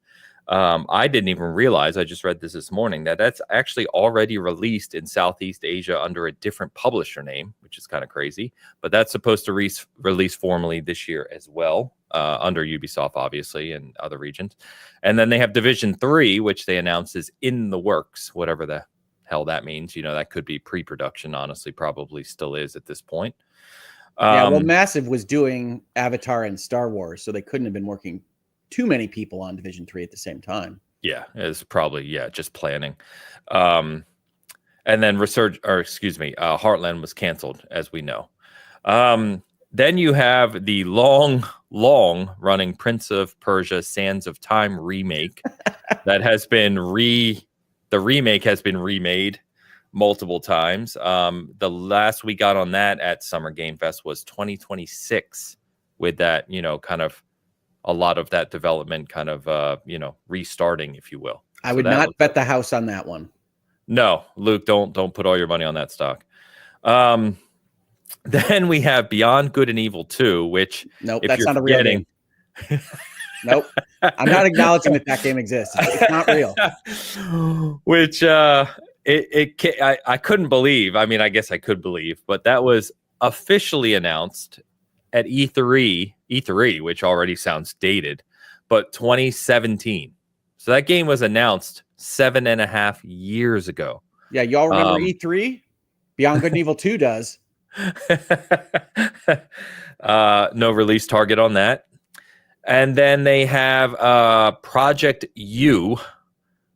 Speaker 1: I didn't even realize, I just read this morning, that's actually already released in Southeast Asia under a different publisher name, which is kind of crazy. But that's supposed to release formally this year as well, under Ubisoft, obviously, and other regions. And then they have Division 3, which they announced is in the works, whatever the hell that means. That could be pre-production, honestly, probably still is at this point.
Speaker 3: Well, Massive was doing Avatar and Star Wars, so they couldn't have been working too many people on Division 3 at the same time.
Speaker 1: Yeah, it's probably just planning. And then Heartland was canceled, as we know. Then you have the long running Prince of Persia: Sands of Time remake that has been the remake has been remade multiple times. The last we got on that at Summer Game Fest was 2026, with that, kind of a lot of that development kind of, restarting, if you will.
Speaker 3: I would not bet the house on that one.
Speaker 1: No, Luke, don't put all your money on that stock. Then we have Beyond Good and Evil 2, which
Speaker 3: that's not a real game. Nope. I'm not acknowledging that game exists. It's not real.
Speaker 1: Which I couldn't believe. I mean, I guess I could believe, but that was officially announced at E3, which already sounds dated, but 2017. So that game was announced 7.5 years ago.
Speaker 3: Yeah, y'all remember E3? Beyond Good and Evil 2 does.
Speaker 1: No release target on that. And then they have Project U,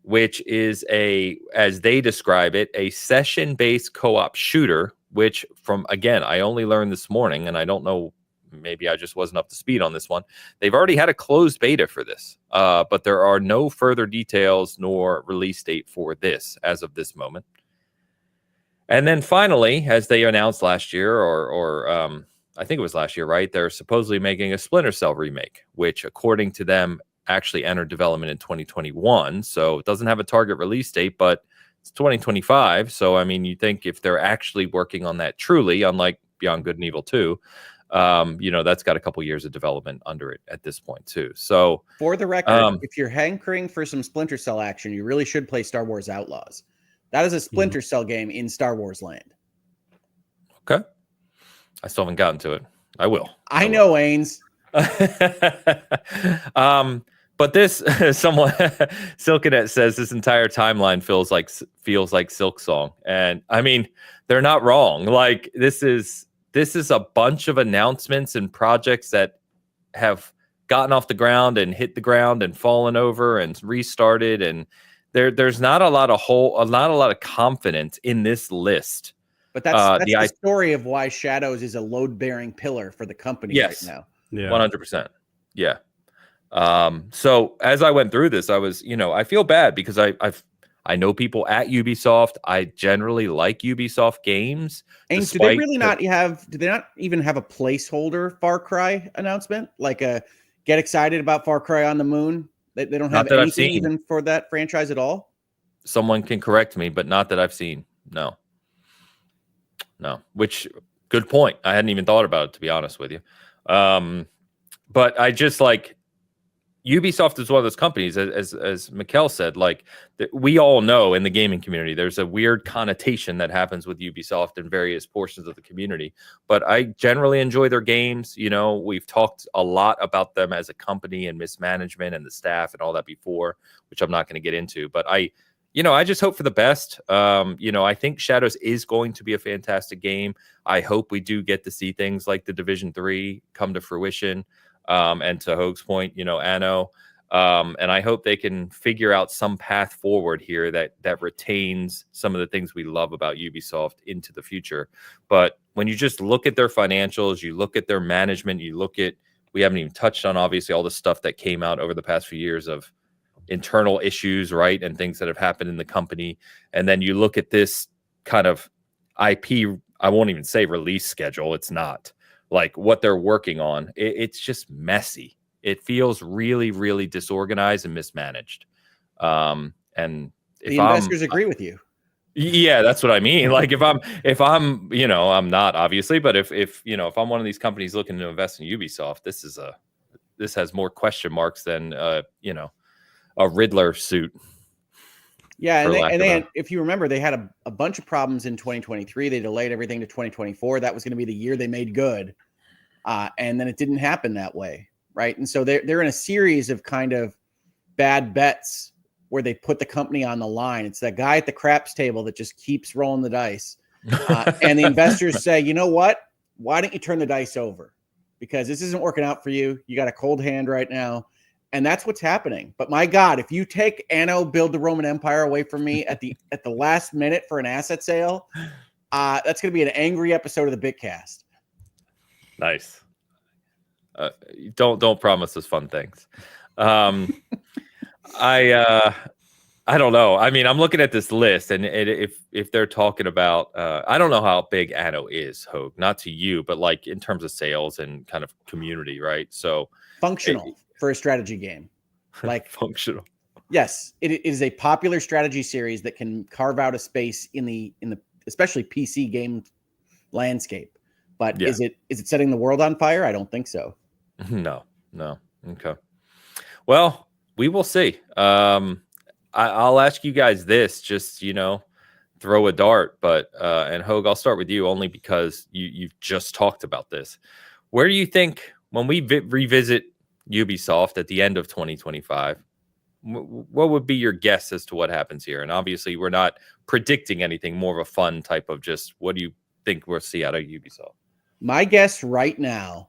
Speaker 1: which is as they describe it, a session-based co-op shooter, which I only learned this morning, and I don't know, maybe I just wasn't up to speed on this one. They've already had a closed beta for this, but there are no further details nor release date for this as of this moment. And then finally, as they announced last year, or I think it was last year, right? They're supposedly making a Splinter Cell remake, which according to them actually entered development in 2021. So it doesn't have a target release date, but it's 2025. So, I mean, you think if they're actually working on that truly, unlike Beyond Good and Evil 2, that's got a couple years of development under it at this point too. So
Speaker 3: for the record, if you're hankering for some Splinter Cell action, you really should play Star Wars Outlaws. That is a Splinter Cell game in Star Wars land. Okay.
Speaker 1: I still haven't gotten to it. I will.
Speaker 3: I know, Ains.
Speaker 1: But this someone Silkanet says this entire timeline feels like Silk Song. And I mean, they're not wrong. Like this is a bunch of announcements and projects that have gotten off the ground and hit the ground and fallen over and restarted, and there's not a lot of confidence in this list.
Speaker 3: But that's the story of why Shadows is a load-bearing pillar for the company right now.
Speaker 1: Yeah, 100%. Yeah. So as I went through this, I was, I feel bad because I know people at Ubisoft. I generally like Ubisoft games.
Speaker 3: And do they not even have a placeholder Far Cry announcement? Like get excited about Far Cry on the Moon? They don't have anything even for that franchise at all?
Speaker 1: Someone can correct me, but not that I've seen. No. Which, good point. I hadn't even thought about it, to be honest with you. But I just like Ubisoft is one of those companies, as Mekel said, like we all know in the gaming community, there's a weird connotation that happens with Ubisoft in various portions of the community. But I generally enjoy their games. We've talked a lot about them as a company and mismanagement and the staff and all that before, which I'm not going to get into. But I just hope for the best. I think Shadows is going to be a fantastic game. I hope we do get to see things like the Division 3 come to fruition. And to Hoeg's point, Anno. And I hope they can figure out some path forward here that retains some of the things we love about Ubisoft into the future. But when you just look at their financials, you look at their management, we haven't even touched on, obviously, all the stuff that came out over the past few years of internal issues, right? And things that have happened in the company. And then you look at this kind of IP, I won't even say release schedule. It's not. Like what they're working on, it's just messy. It feels really, really disorganized and mismanaged. And if
Speaker 3: the investors agree with you,
Speaker 1: yeah, that's what I mean. Like if I'm, I'm not obviously, but if I'm one of these companies looking to invest in Ubisoft, this has more question marks than a Riddler suit.
Speaker 3: Yeah, and if you remember, they had a bunch of problems in 2023. They delayed everything to 2024. That was going to be the year they made good, and then it didn't happen that way, right? And so they're in a series of kind of bad bets where they put the company on the line. It's that guy at the craps table that just keeps rolling the dice, and the investors say, you know what? Why don't you turn the dice over? Because this isn't working out for you. You got a cold hand right now. And that's what's happening. But my God, if you take Anno Build the Roman Empire away from me at the last minute for an asset sale, that's going to be an angry episode of the Bitcast.
Speaker 1: Nice. Don't promise us fun things. I don't know. I mean, I'm looking at this list, and if they're talking about, I don't know how big Anno is, Hoeg, not to you, but like in terms of sales and kind of community, right? So
Speaker 3: functional for a strategy game, like
Speaker 1: functional.
Speaker 3: Yes, it is a popular strategy series that can carve out a space in the especially PC game landscape. But is it setting the world on fire? I don't think so.
Speaker 1: No. Okay. Well, we will see. I'll ask you guys this, just, throw a dart, but, and Hoeg, I'll start with you only because you've just talked about this. Where do you think when we revisit Ubisoft at the end of 2025, what would be your guess as to what happens here? And obviously we're not predicting anything, more of a fun type of just, what do you think we'll see out of Ubisoft?
Speaker 3: My guess right now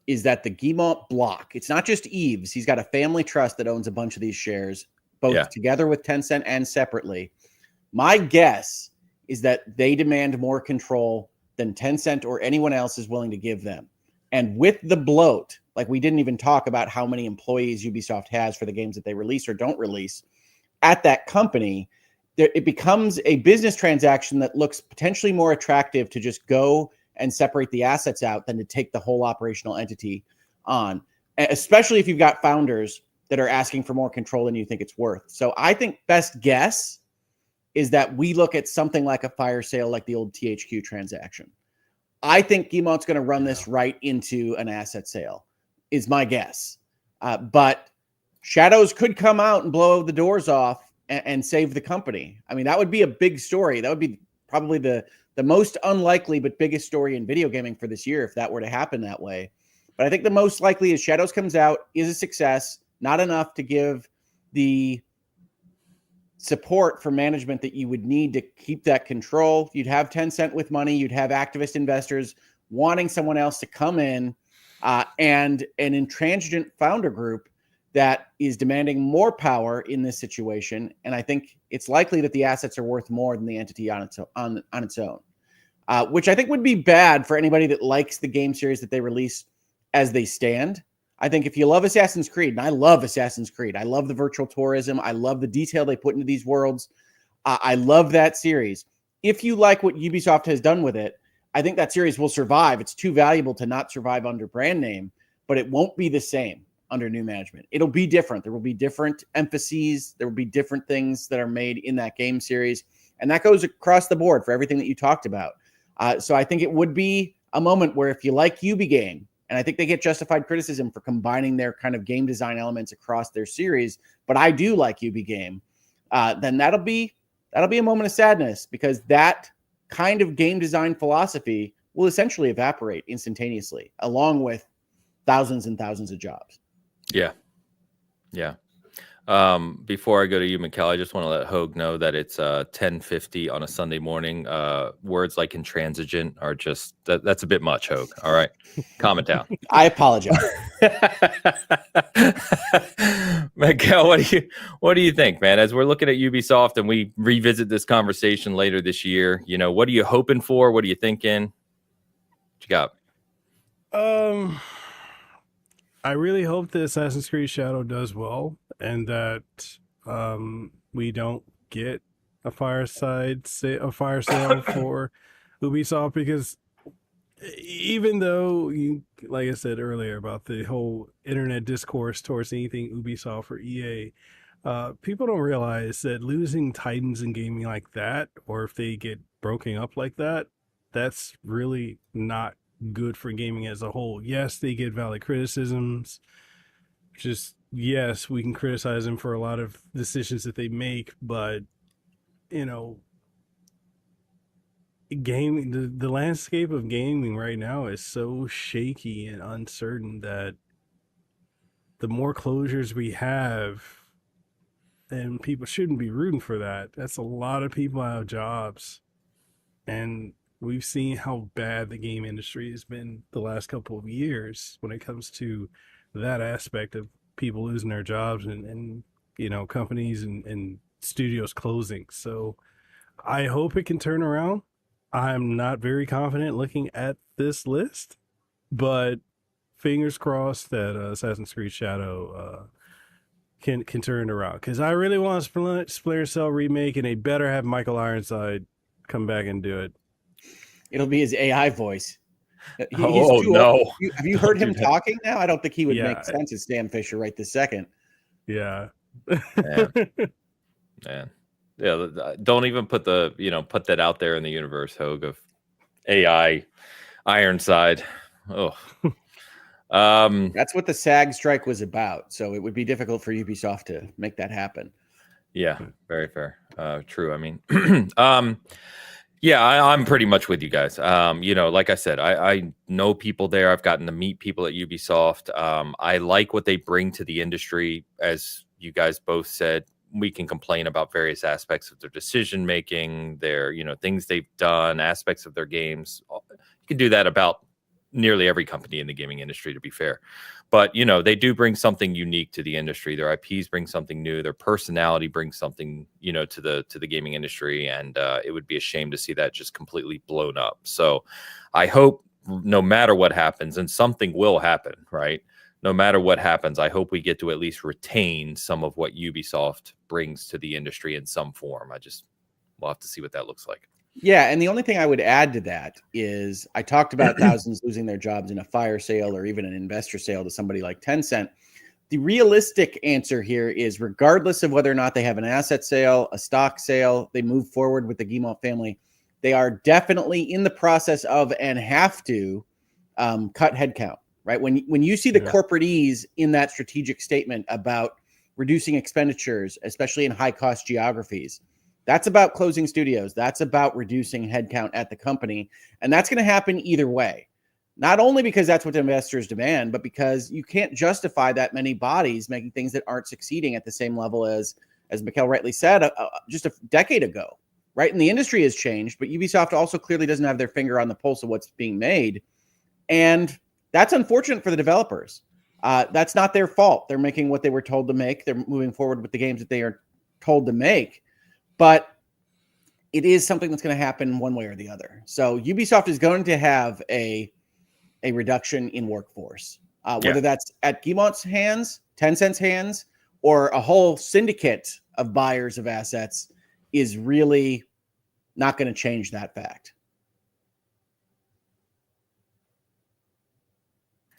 Speaker 3: is that the Guillemot block, it's not just Yves. He's got a family trust that owns a bunch of these shares, both together with Tencent and separately. My guess is that they demand more control than Tencent or anyone else is willing to give them. And with the bloat, like we didn't even talk about how many employees Ubisoft has for the games that they release or don't release at that company, it becomes a business transaction that looks potentially more attractive to just go and separate the assets out than to take the whole operational entity on, especially if you've got founders that are asking for more control than you think it's worth. So I think best guess is that we look at something like a fire sale, like the old THQ transaction. I think Guillemot's going to run this right into an asset sale, is my guess. But Shadows could come out and blow the doors off and save the company. I mean, that would be a big story. That would be probably the most unlikely but biggest story in video gaming for this year if that were to happen that way. But I think the most likely is Shadows comes out, is a success, not enough to give the support for management that you would need to keep that control. You'd have Tencent with money. You'd have activist investors wanting someone else to come in, and an intransigent founder group that is demanding more power in this situation. And I think it's likely that the assets are worth more than the entity on its own, which I think would be bad for anybody that likes the game series that they release as they stand. I think if you love Assassin's Creed, and I love Assassin's Creed, I love the virtual tourism, I love the detail they put into these worlds, I love that series. If you like what Ubisoft has done with it, I think that series will survive. It's too valuable to not survive under brand name, but it won't be the same under new management. It'll be different. There will be different emphases. There will be different things that are made in that game series. And that goes across the board for everything that you talked about. So I think it would be a moment where if you like Ubigame, and I think they get justified criticism for combining their kind of game design elements across their series, but I do like Ubigame, then that'll be a moment of sadness, because that kind of game design philosophy will essentially evaporate instantaneously, along with thousands and thousands of jobs.
Speaker 1: Yeah. Before I go to you, Mekel, I just want to let Hoeg know that it's 10:50 on a Sunday morning. Words like intransigent are just that's a bit much, Hoeg. All right, calm it down.
Speaker 3: I apologize.
Speaker 1: Mekel, what do you think, man? As we're looking at Ubisoft and we revisit this conversation later this year, what are you hoping for? What are you thinking? What you got?
Speaker 2: I really hope that Assassin's Creed Shadow does well, and that we don't get a fire sale for Ubisoft, because even though like I said earlier about the whole internet discourse towards anything Ubisoft or EA, people don't realize that losing titans in gaming like that, or if they get broken up like that, that's really not good for gaming as a whole. Yes, they get valid criticisms, just yes, we can criticize them for a lot of decisions that they make, but you know, gaming the landscape of gaming right now is so shaky and uncertain that the more closures we have, and people shouldn't be rooting for that. That's a lot of people out of jobs. And we've seen how bad the game industry has been the last couple of years when it comes to that aspect of people losing their jobs and companies and studios closing. So I hope it can turn around. I'm not very confident looking at this list, but fingers crossed that Assassin's Creed Shadow can turn it around, because I really want a Splinter Cell remake, and they better have Michael Ironside come back and do it.
Speaker 3: It'll be his AI voice.
Speaker 1: He's too no!
Speaker 3: Old. Have you heard him talking now? I don't think he would make sense as Sam Fisher right this second.
Speaker 2: Yeah.
Speaker 1: Man. Yeah, don't even put that out there in the universe, Hoeg, of AI Ironside. Oh.
Speaker 3: That's what the SAG strike was about. So it would be difficult for Ubisoft to make that happen.
Speaker 1: Yeah, very fair. True. I mean, yeah, I'm pretty much with you guys. Like I said, I know people there. I've gotten to meet people at Ubisoft. I like what they bring to the industry. As you guys both said, we can complain about various aspects of their decision making, their things they've done, aspects of their games. You can do that about nearly every company in the gaming industry, to be fair. But they do bring something unique to the industry. Their IPs bring something new. Their personality brings something to the gaming industry, and it would be a shame to see that just completely blown up. So I hope no matter what happens, and something will happen, right? No matter what happens, I hope we get to at least retain some of what Ubisoft brings to the industry in some form. We'll have to see what that looks like.
Speaker 3: Yeah, and the only thing I would add to that is I talked about thousands losing their jobs in a fire sale or even an investor sale to somebody like Tencent. The realistic answer here is, regardless of whether or not they have an asset sale, a stock sale, they move forward with the Guillemot family, they are definitely in the process of and have to cut headcount. Right? When you see the corporatees in that strategic statement about reducing expenditures, especially in high-cost geographies, that's about closing studios. That's about reducing headcount at the company. And that's going to happen either way. Not only because that's what the investors demand, but because you can't justify that many bodies making things that aren't succeeding at the same level as Mekel rightly said, just a decade ago. Right? And the industry has changed, but Ubisoft also clearly doesn't have their finger on the pulse of what's being made. And that's unfortunate for the developers. That's not their fault. They're making what they were told to make. They're moving forward with the games that they are told to make. But it is something that's going to happen one way or the other. So Ubisoft is going to have a reduction in workforce, whether that's at Guillemot's hands, Tencent's hands, or a whole syndicate of buyers of assets, is really not going to change that fact.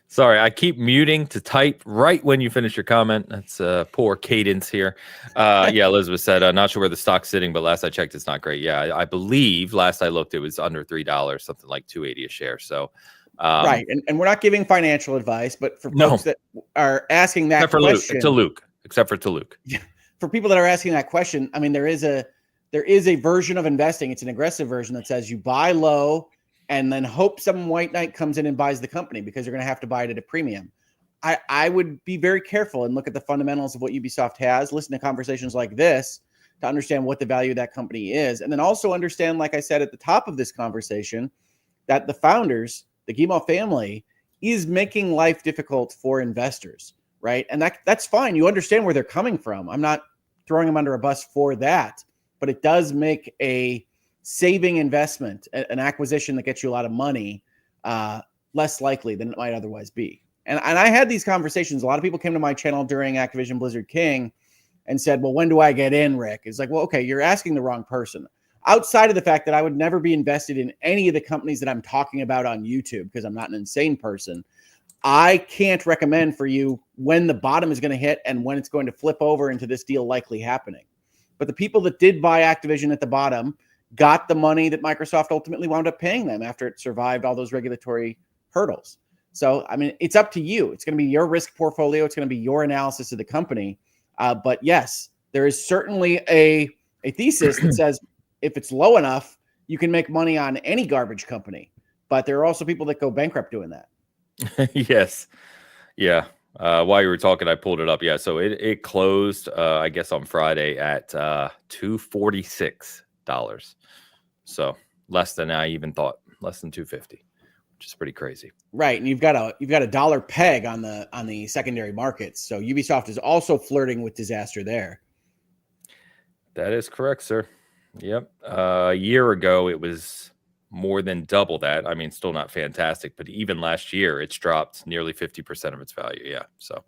Speaker 1: Sorry, I keep muting to type right when you finish your comment. That's poor cadence here. Yeah, Elizabeth said, not sure where the stock's sitting, but last I checked, it's not great. Yeah, I believe last I looked, it was under $3, something like $2.80 a share. So,
Speaker 3: right. And we're not giving financial advice, but for folks that are asking that question.
Speaker 1: Except for Luke.
Speaker 3: Yeah, for people that are asking that question, I mean, there is a version of investing. It's an aggressive version that says you buy low and then hope some white knight comes in and buys the company, because you're going to have to buy it at a premium. I would be very careful and look at the fundamentals of what Ubisoft has, listen to conversations like this to understand what the value of that company is. And then also understand, like I said at the top of this conversation, that the founders, the Guillemot family, is making life difficult for investors, right? And that's fine. You understand where they're coming from. I'm not throwing them under a bus for that, but it does make a saving investment, an acquisition that gets you a lot of money, less likely than it might otherwise be. And I had these conversations. A lot of people came to my channel during Activision Blizzard King and said, well, when do I get in, Rick? It's like, well, okay, you're asking the wrong person. Outside of the fact that I would never be invested in any of the companies that I'm talking about on YouTube, because I'm not an insane person, I can't recommend for you when the bottom is going to hit and when it's going to flip over into this deal likely happening. But the people that did buy Activision at the bottom got the money that Microsoft ultimately wound up paying them after it survived all those regulatory hurdles. So, I mean, it's up to you. It's going to be your risk portfolio. It's going to be your analysis of the company. But yes, there is certainly a thesis that says if it's low enough, you can make money on any garbage company. But there are also people that go bankrupt doing that.
Speaker 1: Yes. Yeah. While you were talking, I pulled it up. Yeah. So it closed, I guess, on Friday at $246. So less than I even thought, less than 250, which is pretty crazy.
Speaker 3: Right. And you've got a dollar peg on the secondary markets. So Ubisoft is also flirting with disaster there.
Speaker 1: That is correct, sir. Yep. A year ago, it was more than double that. I mean, still not fantastic, but even last year, it's dropped nearly 50% of its value. Yeah. So,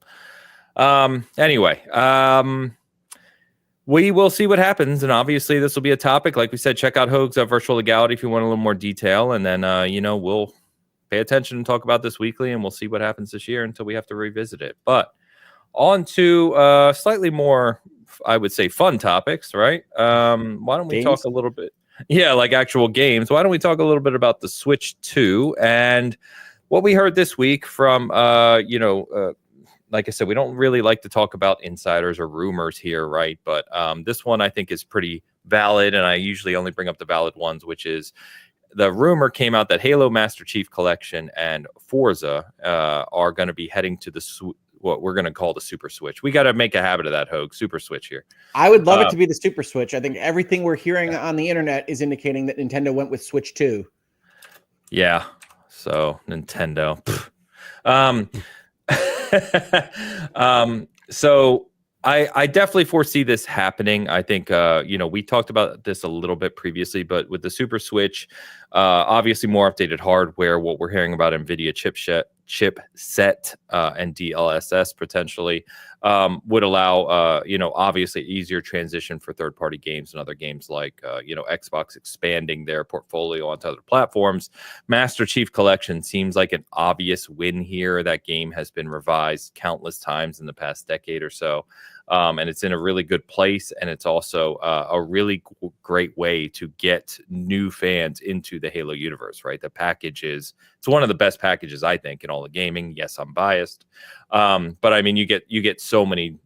Speaker 1: anyway, we will see what happens. And obviously, this will be a topic. Like we said, check out Hoeg's Virtual Legality if you want a little more detail. And then, we'll pay attention and talk about this weekly, and we'll see what happens this year until we have to revisit it. But on to slightly more, I would say, fun topics, right? Why don't we talk a little bit? Yeah, like actual games. Why don't we talk a little bit about the Switch 2 and what we heard this week from, like I said, we don't really like to talk about insiders or rumors here, right? But this one I think is pretty valid, and I usually only bring up the valid ones, which is the rumor came out that Halo Master Chief Collection and Forza are going to be heading to what we're going to call the Super Switch. We got to make a habit of that, Hoeg. Super Switch here.
Speaker 3: I would love it to be the Super Switch. I think everything we're hearing on the internet is indicating that Nintendo went with Switch 2.
Speaker 1: Yeah. So Nintendo. So I definitely foresee this happening. I think, we talked about this a little bit previously, but with the Super Switch, obviously more updated hardware, what we're hearing about NVIDIA chipset and DLSS potentially would allow, obviously easier transition for third-party games and other games like, Xbox expanding their portfolio onto other platforms. Master Chief Collection seems like an obvious win here. That game has been revised countless times in the past decade or so. And it's in a really good place, and it's also a really great way to get new fans into the Halo universe, right? The package it's one of the best packages, I think, in all of gaming. Yes, I'm biased, but I mean, you get so many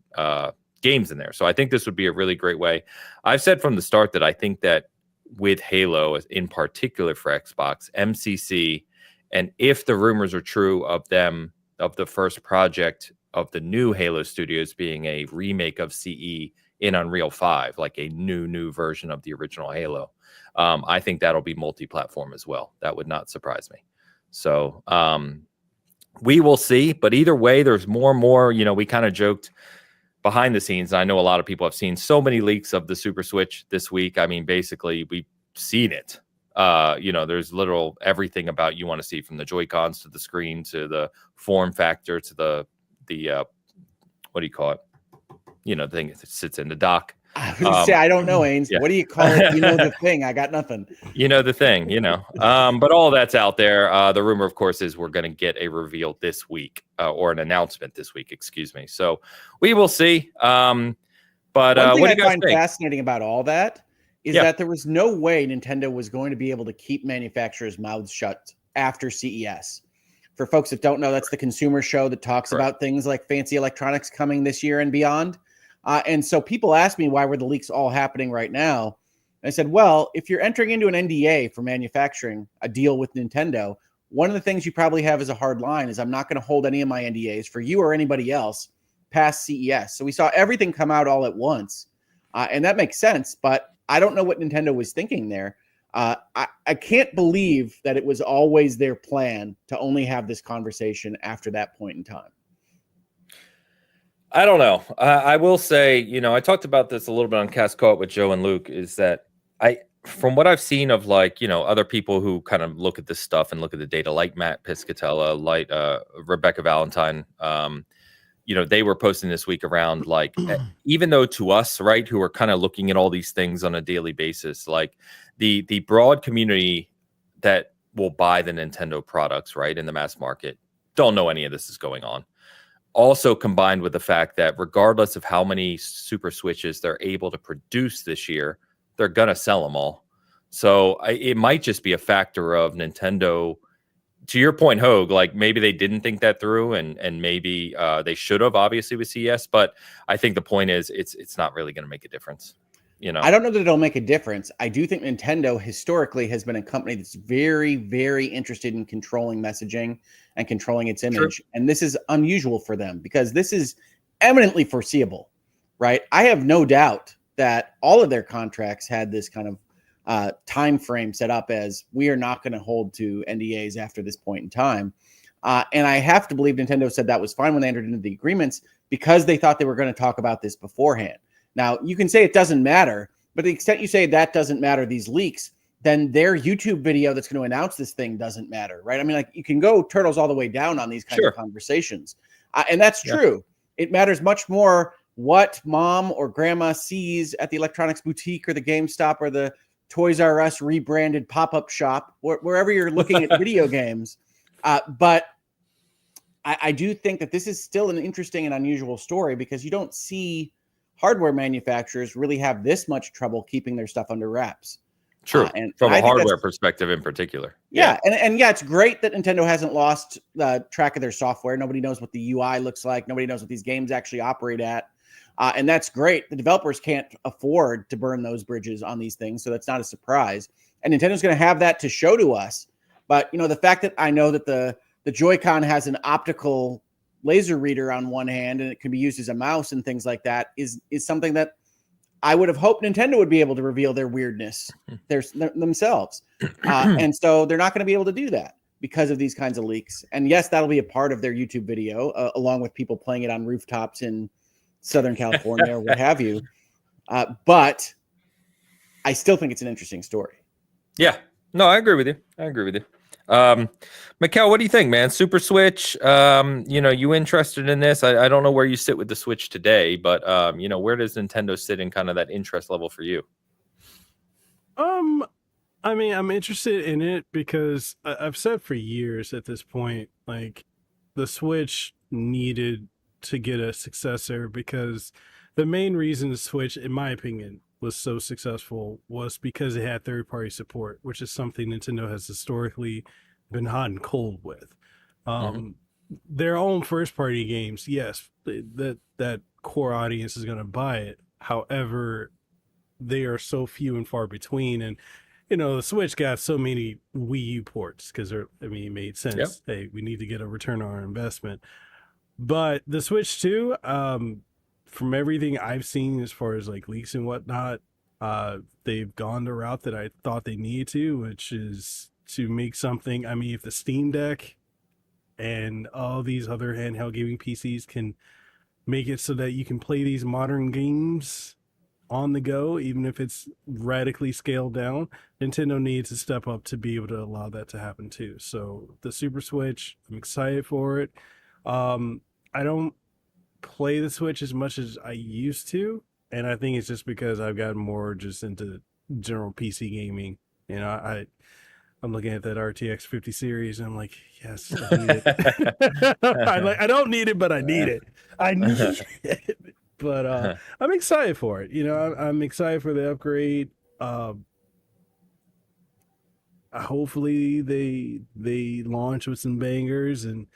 Speaker 1: games in there, so I think this would be a really great way. I've said from the start that I think that with Halo, in particular for Xbox, MCC, and if the rumors are true of the first project of the new Halo Studios being a remake of CE in Unreal 5, like a new version of the original Halo, I think that'll be multi-platform as well. That would not surprise me. So we will see. But either way, there's more and more. We kind of joked behind the scenes. I know a lot of people have seen so many leaks of the Super Switch this week. I mean, basically, we've seen it. There's literal everything about you want to see, from the Joy-Cons to the screen to the form factor to the what do you call it? The thing that sits in the dock.
Speaker 3: I was gonna say, I don't know, Ains. Yeah. What do you call it? The thing. I got nothing.
Speaker 1: The thing. But all that's out there. The rumor, of course, is we're going to get a reveal this week, or an announcement this week. Excuse me. So we will see. But
Speaker 3: one thing
Speaker 1: what
Speaker 3: I
Speaker 1: do you guys
Speaker 3: find
Speaker 1: think?
Speaker 3: fascinating about all that is that there was no way Nintendo was going to be able to keep manufacturers' mouths shut after CES. For folks that don't know, that's the consumer show that talks about things like fancy electronics coming this year and beyond. And so people ask me, why were the leaks all happening right now? And I said, well, if you're entering into an NDA for manufacturing a deal with Nintendo, one of the things you probably have as a hard line is I'm not going to hold any of my NDAs for you or anybody else past CES. So we saw everything come out all at once. And that makes sense, but I don't know what Nintendo was thinking there. I can't believe that it was always their plan to only have this conversation after that point in time.
Speaker 1: I don't know. I will say, I talked about this a little bit on Cast Call with Joe and Luke, is that from what I've seen of other people who kind of look at this stuff and look at the data, like Matt Piscatella, like Rebecca Valentine, they were posting this week around, even though to us, right, who are kind of looking at all these things on a daily basis, like the broad community that will buy the Nintendo products, right, in the mass market, don't know any of this is going on. Also combined with the fact that regardless of how many Super Switches they're able to produce this year, they're going to sell them all. So it might just be a factor of Nintendo to your point, Hogue, like maybe they didn't think that through, and maybe they should have, obviously, with CS. But I think the point is, it's not really going to make a difference.
Speaker 3: I don't know that it'll make a difference. I do think Nintendo historically has been a company that's very, very interested in controlling messaging and controlling its image. Sure. And this is unusual for them because this is eminently foreseeable, right? I have no doubt that all of their contracts had this kind of time frame set up as we are not going to hold to NDAs after this point in time. And I have to believe Nintendo said that was fine when they entered into the agreements because they thought they were going to talk about this beforehand. Now, you can say it doesn't matter, but to the extent you say that doesn't matter, these leaks, then their YouTube video that's going to announce this thing doesn't matter, right? I mean, like you can go turtles all the way down on these kinds of conversations. And that's true. It matters much more what mom or grandma sees at the electronics boutique or the GameStop or the Toys R Us rebranded pop-up shop, wherever you're looking at video games. But I do think that this is still an interesting and unusual story because you don't see hardware manufacturers really have this much trouble keeping their stuff under wraps.
Speaker 1: True. And from a hardware perspective in particular.
Speaker 3: Yeah. And it's great that Nintendo hasn't lost track of their software. Nobody knows what the UI looks like. Nobody knows what these games actually operate at. And that's great. The developers can't afford to burn those bridges on these things. So that's not a surprise. And Nintendo's going to have that to show to us. But, the fact that I know that the Joy-Con has an optical laser reader on one hand and it can be used as a mouse and things like that is something that I would have hoped Nintendo would be able to reveal their weirdness themselves. And so they're not going to be able to do that because of these kinds of leaks. And yes, that'll be a part of their YouTube video, along with people playing it on rooftops in Southern California or what have you. But I still think it's an interesting story.
Speaker 1: Yeah, no, I agree with you. Mekel, what do you think, man? Super Switch, you interested in this? I don't know where you sit with the Switch today, but where does Nintendo sit in kind of that interest level for you?
Speaker 2: I mean, I'm interested in it because I've said for years at this point, like the Switch needed to get a successor because the main reason the Switch, in my opinion, was so successful was because it had third-party support, which is something Nintendo has historically been hot and cold with. Their own first-party games, yes, that core audience is going to buy it. However, they are so few and far between, and the Switch got so many Wii U ports because it made sense. Yep. Hey, we need to get a return on our investment. But the Switch 2, from everything I've seen as far as like leaks and whatnot, they've gone the route that I thought they needed to, which is to make something. I mean, if the Steam Deck and all these other handheld gaming PCs can make it so that you can play these modern games on the go, even if it's radically scaled down, Nintendo needs to step up to be able to allow that to happen too. So the Super Switch, I'm excited for it. I don't play the Switch as much as I used to, and I think it's just because I've gotten more just into general PC gaming. I'm looking at that RTX 50 series and I'm like, yes, I need it. I don't need it, but I need it. I need it. But I'm excited for it. I'm excited for the upgrade. Hopefully they launch with some bangers and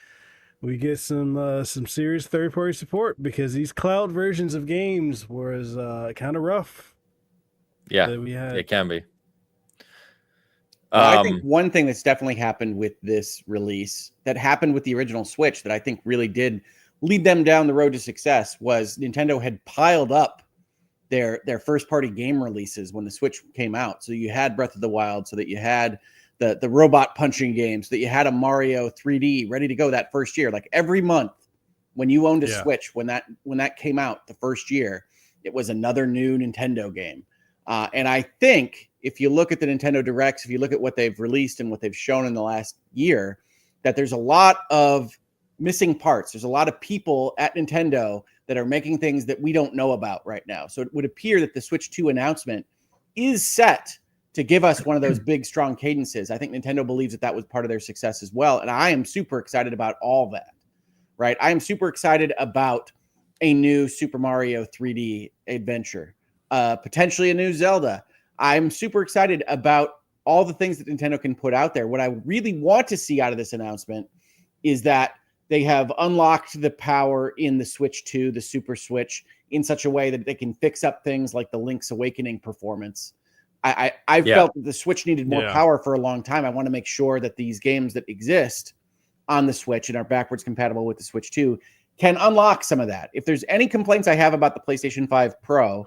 Speaker 2: we get some serious third-party support because these cloud versions of games was kind of rough.
Speaker 1: Yeah, it can be.
Speaker 3: Well, I think one thing that's definitely happened with this release that happened with the original Switch that I think really did lead them down the road to success was Nintendo had piled up their first-party game releases when the Switch came out. So you had Breath of the Wild, so that you had the robot punching games, that you had a Mario 3D ready to go that first year. Like every month when you owned a Switch, when that came out the first year, it was another new Nintendo game. And I think if you look at the Nintendo Directs, if you look at what they've released and what they've shown in the last year, that there's a lot of missing parts. There's a lot of people at Nintendo that are making things that we don't know about right now. So it would appear that the Switch 2 announcement is set to give us one of those big, strong cadences. I think Nintendo believes that was part of their success as well. And I am super excited about all that, right? I am super excited about a new Super Mario 3D adventure, potentially a new Zelda. I'm super excited about all the things that Nintendo can put out there. What I really want to see out of this announcement is that they have unlocked the power in the Switch 2, the Super Switch, in such a way that they can fix up things like the Link's Awakening performance. I felt that the Switch needed more power for a long time. I want to make sure that these games that exist on the Switch and are backwards compatible with the Switch 2 can unlock some of that. If there's any complaints I have about the PlayStation 5 Pro,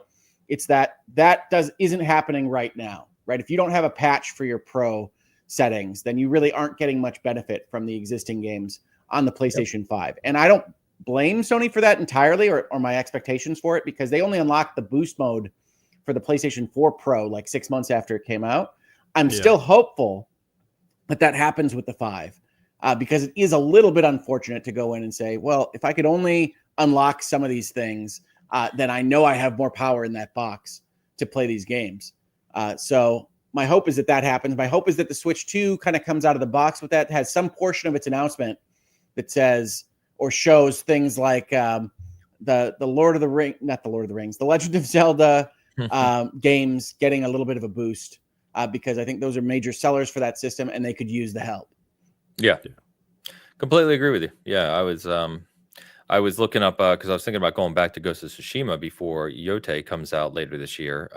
Speaker 3: it's that isn't happening right now, right? If you don't have a patch for your Pro settings, then you really aren't getting much benefit from the existing games on the PlayStation 5. And I don't blame Sony for that entirely, or my expectations for it, because they only unlocked the boost mode for the PlayStation 4 Pro like 6 months after it came out. I'm still hopeful that happens with the 5, because it is a little bit unfortunate to go in and say, well, if I could only unlock some of these things, then I know I have more power in that box to play these games. So my hope is that happens. My hope is that the Switch 2 kind of comes out of the box with that, has some portion of its announcement that says or shows things like the Lord of the Ring, not the Lord of the Rings, the Legend of Zelda games getting a little bit of a boost, because I think those are major sellers for that system and they could use the help.
Speaker 1: Yeah. Completely agree with you. Yeah, I was looking up because I was thinking about going back to Ghost of Tsushima before Yote comes out later this year.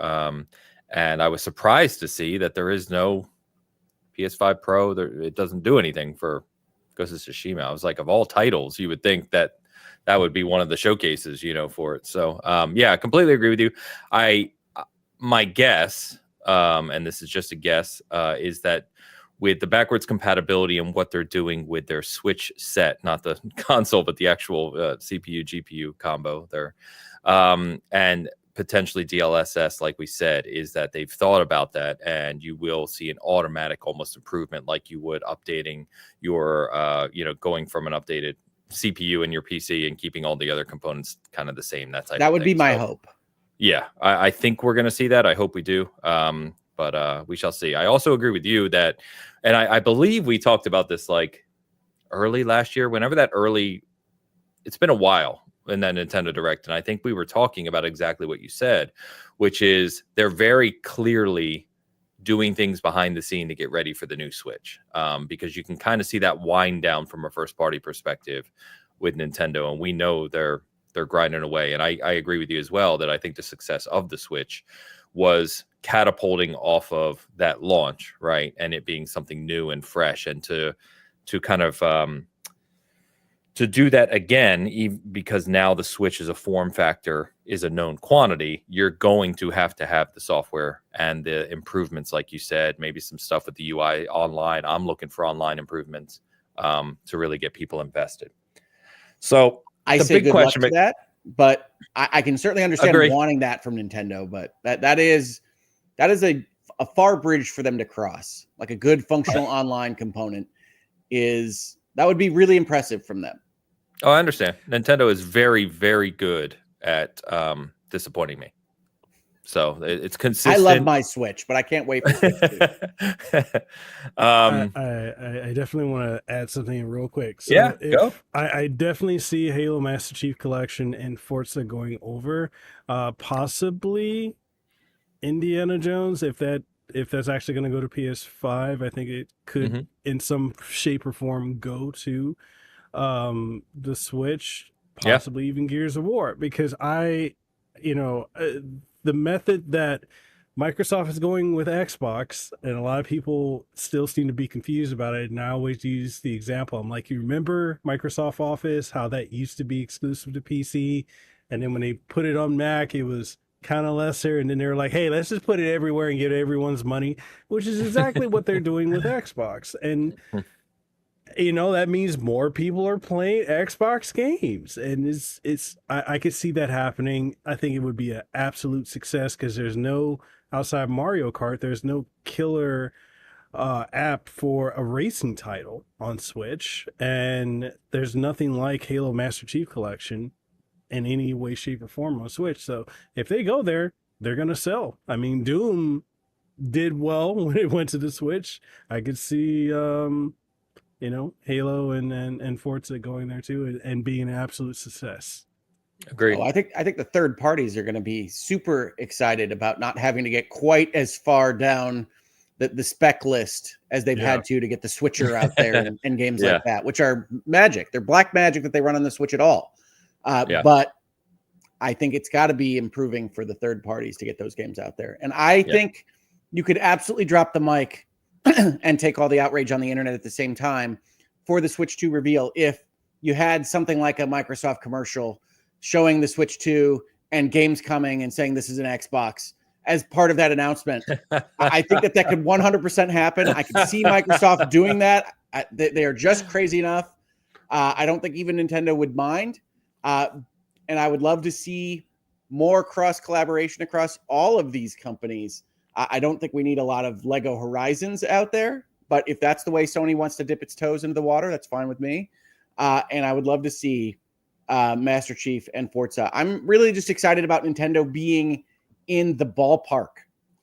Speaker 1: And I was surprised to see that there is no PS5 Pro. It doesn't do anything for Ghost of Tsushima. I was like, of all titles, you would think that would be one of the showcases, for it. So, I completely agree with you. My guess, and this is just a guess, is that with the backwards compatibility and what they're doing with their Switch set, not the console, but the actual CPU, GPU combo there, and potentially DLSS, like we said, is that they've thought about that, and you will see an automatic almost improvement like you would updating your, going from an updated CPU in your PC and keeping all the other components kind of the same. That
Speaker 3: would be my hope.
Speaker 1: Yeah, I think we're going to see that. I hope we do. But we shall see. I also agree with you that, and I believe we talked about this like early last year, it's been a while in that Nintendo Direct. And I think we were talking about exactly what you said, which is they're very clearly doing things behind the scene to get ready for the new Switch. Because you can kind of see that wind down from a first party perspective with Nintendo. And we know they're grinding away. And I agree with you as well that I think the success of the Switch was catapulting off of that launch, right? And it being something new and fresh, and to kind of to do that again, because now the Switch as a form factor is a known quantity, you're going to have the software and the improvements, like you said, maybe some stuff with the UI online. I'm looking for online improvements to really get people invested. So
Speaker 3: I say good luck to that, but I can certainly understand wanting that from Nintendo, but that is a far bridge for them to cross. Like a good functional online component that would be really impressive from them.
Speaker 1: Oh, I understand. Nintendo is very, very good at disappointing me. So it's consistent.
Speaker 3: I love my Switch, but I can't wait for Switch 2.
Speaker 2: I definitely want to add something real quick. So
Speaker 1: go.
Speaker 2: I definitely see Halo Master Chief Collection and Forza going over. Possibly Indiana Jones, if that's actually going to go to PS5, I think it could in some shape or form go to the Switch, possibly even Gears of War, because the method that Microsoft is going with Xbox, and a lot of people still seem to be confused about it, and I always use the example. I'm like, you remember Microsoft Office, how that used to be exclusive to PC, and then when they put it on Mac, it was kind of lesser, and then they're like, hey, let's just put it everywhere and get everyone's money, which is exactly what they're doing with Xbox. And that means more people are playing Xbox games, and I could see that happening. I think it would be an absolute success, because there's no, outside Mario Kart, there's no killer app for a racing title on Switch, and there's nothing like Halo Master Chief Collection in any way, shape, or form on Switch. So if they go there, they're gonna sell. I mean, Doom did well when it went to the Switch. I could see Halo and Forza going there too, and being an absolute success.
Speaker 1: Agreed.
Speaker 3: I think the third parties are going to be super excited about not having to get quite as far down the spec list as they've had to get the switcher out there and games like that, which are magic. They're black magic that they run on the Switch at all. But I think it's got to be improving for the third parties to get those games out there. And I think you could absolutely drop the mic and take all the outrage on the internet at the same time for the Switch 2 reveal if you had something like a Microsoft commercial showing the Switch 2 and games coming and saying this is an Xbox as part of that announcement. I think that could 100% happen. I could see Microsoft doing that. They are just crazy enough. I don't think even Nintendo would mind. And I would love to see more cross collaboration across all of these companies. I don't think we need a lot of Lego Horizons out there, but if that's the way Sony wants to dip its toes into the water, that's fine with me. And I would love to see Master Chief and Forza. I'm really just excited about Nintendo being in the ballpark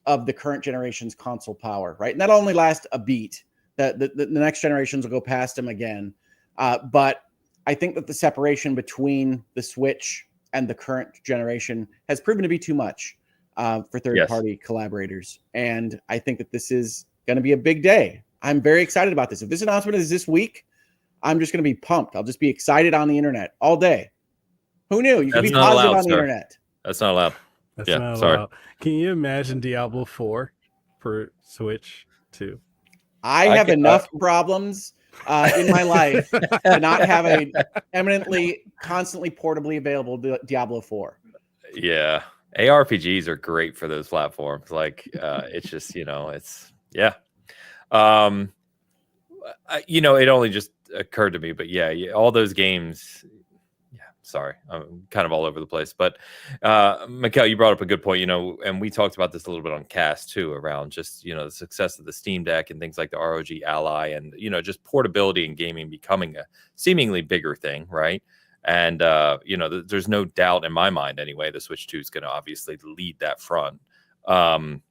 Speaker 3: of the current generation's console power, right? And that'll only last a beat. The next generations will go past them again. But I think that the separation between the Switch and the current generation has proven to be too much for third-party collaborators. And I think that this is going to be a big day. I'm very excited about this. If this announcement is this week, I'm just going to be pumped. I'll just be excited on the internet all day. Who knew? You can be positive on the internet.
Speaker 1: That's not allowed.
Speaker 2: That's not allowed. Can you imagine Diablo 4 for Switch 2?
Speaker 3: I have enough problems in my life to not have a eminently, constantly portably available Diablo 4.
Speaker 1: Yeah. ARPGs are great for those platforms. Like, it's just, it's, it only just occurred to me, but all those games. Sorry, I'm kind of all over the place, but Mekel, you brought up a good point, and we talked about this a little bit on Cast too, around just, the success of the Steam Deck and things like the ROG Ally and, just portability in gaming becoming a seemingly bigger thing, right? And, there's no doubt in my mind anyway, the Switch 2 is going to obviously lead that front. And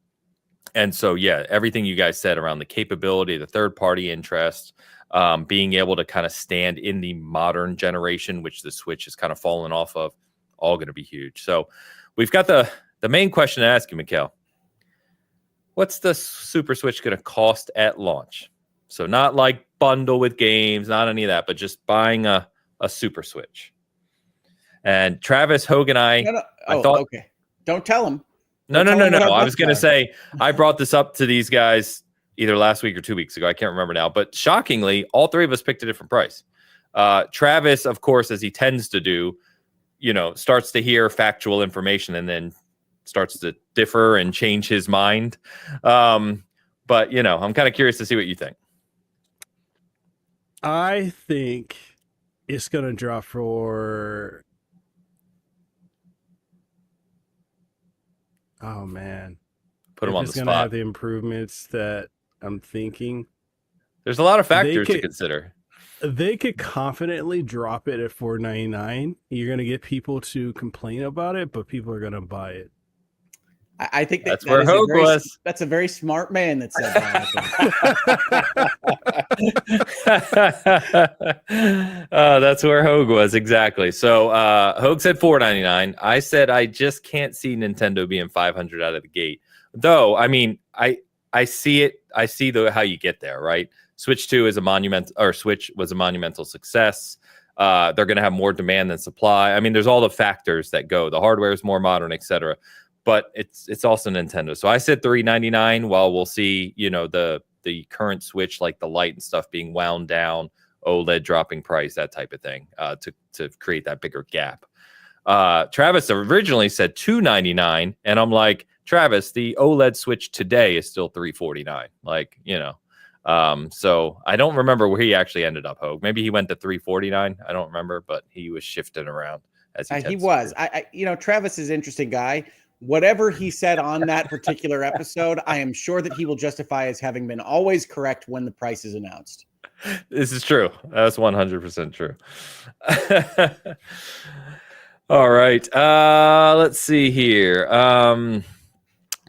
Speaker 1: so, everything you guys said around the capability, the third-party interest, being able to kind of stand in the modern generation, which the Switch has kind of fallen off of, all going to be huge. So we've got the main question to ask you, Mekel. What's the Super Switch going to cost at launch? So not like bundle with games, not any of that, but just buying a Super Switch. And Travis, Hoeg, and I thought... Okay.
Speaker 3: Don't tell him.
Speaker 1: No. I was going to say, I brought this up to these guys either last week or 2 weeks ago. I can't remember now. But shockingly, all three of us picked a different price. Travis, of course, as he tends to do, starts to hear factual information and then starts to differ and change his mind. But, I'm kind of curious to see what you think.
Speaker 2: I think it's going to drop for... Oh, man.
Speaker 1: Put him on the spot.
Speaker 2: It's going to have the improvements that I'm thinking.
Speaker 1: There's a lot of factors to consider.
Speaker 2: They could confidently drop it at $499. You're going to get people to complain about it, but people are going to buy it.
Speaker 3: I think
Speaker 1: that's where Hoeg was.
Speaker 3: That's a very smart man that said
Speaker 1: that. That's where Hoeg was, exactly. So Hoeg said $499. I said I just can't see Nintendo being $500 out of the gate. Though, I mean, I see it. I see how you get there, right? Switch 2 is Switch was a monumental success. They're going to have more demand than supply. I mean, there's all the factors that go. The hardware is more modern, etc. But it's also Nintendo. So I said $399. While we'll see, the current Switch, like the Lite and stuff, being wound down, OLED dropping price, that type of thing, to create that bigger gap. Travis originally said $299, and I'm like, Travis, the OLED Switch today is still $349. Like, so I don't remember where he actually ended up, Hoeg. Maybe he went to $349. I don't remember, but he was shifting around as he
Speaker 3: was. Travis is an interesting guy. Whatever he said on that particular episode, I am sure that he will justify as having been always correct when the price is announced.
Speaker 1: This is true. That's 100% true. All right. Let's see here.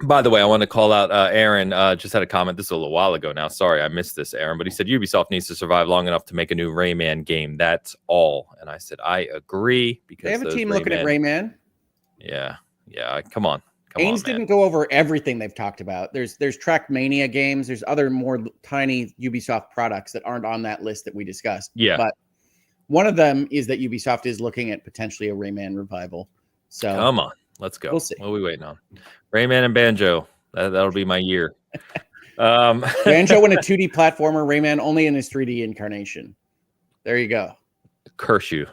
Speaker 1: By the way, I want to call out Aaron. Just had a comment. This is a little while ago now. Sorry, I missed this, Aaron. But he said Ubisoft needs to survive long enough to make a new Rayman game. That's all. And I said I agree because
Speaker 3: they have a team looking at Rayman.
Speaker 1: Yeah. Come on.
Speaker 3: Ains didn't go over everything they've talked about. There's Trackmania games. There's other more tiny Ubisoft products that aren't on that list that we discussed.
Speaker 1: Yeah.
Speaker 3: But one of them is that Ubisoft is looking at potentially a Rayman revival. So
Speaker 1: come on, let's go.
Speaker 3: We'll see.
Speaker 1: What are we waiting on? Rayman and Banjo. That'll be my year.
Speaker 3: Banjo in a 2D platformer, Rayman only in his 3D incarnation. There you go.
Speaker 1: Curse you.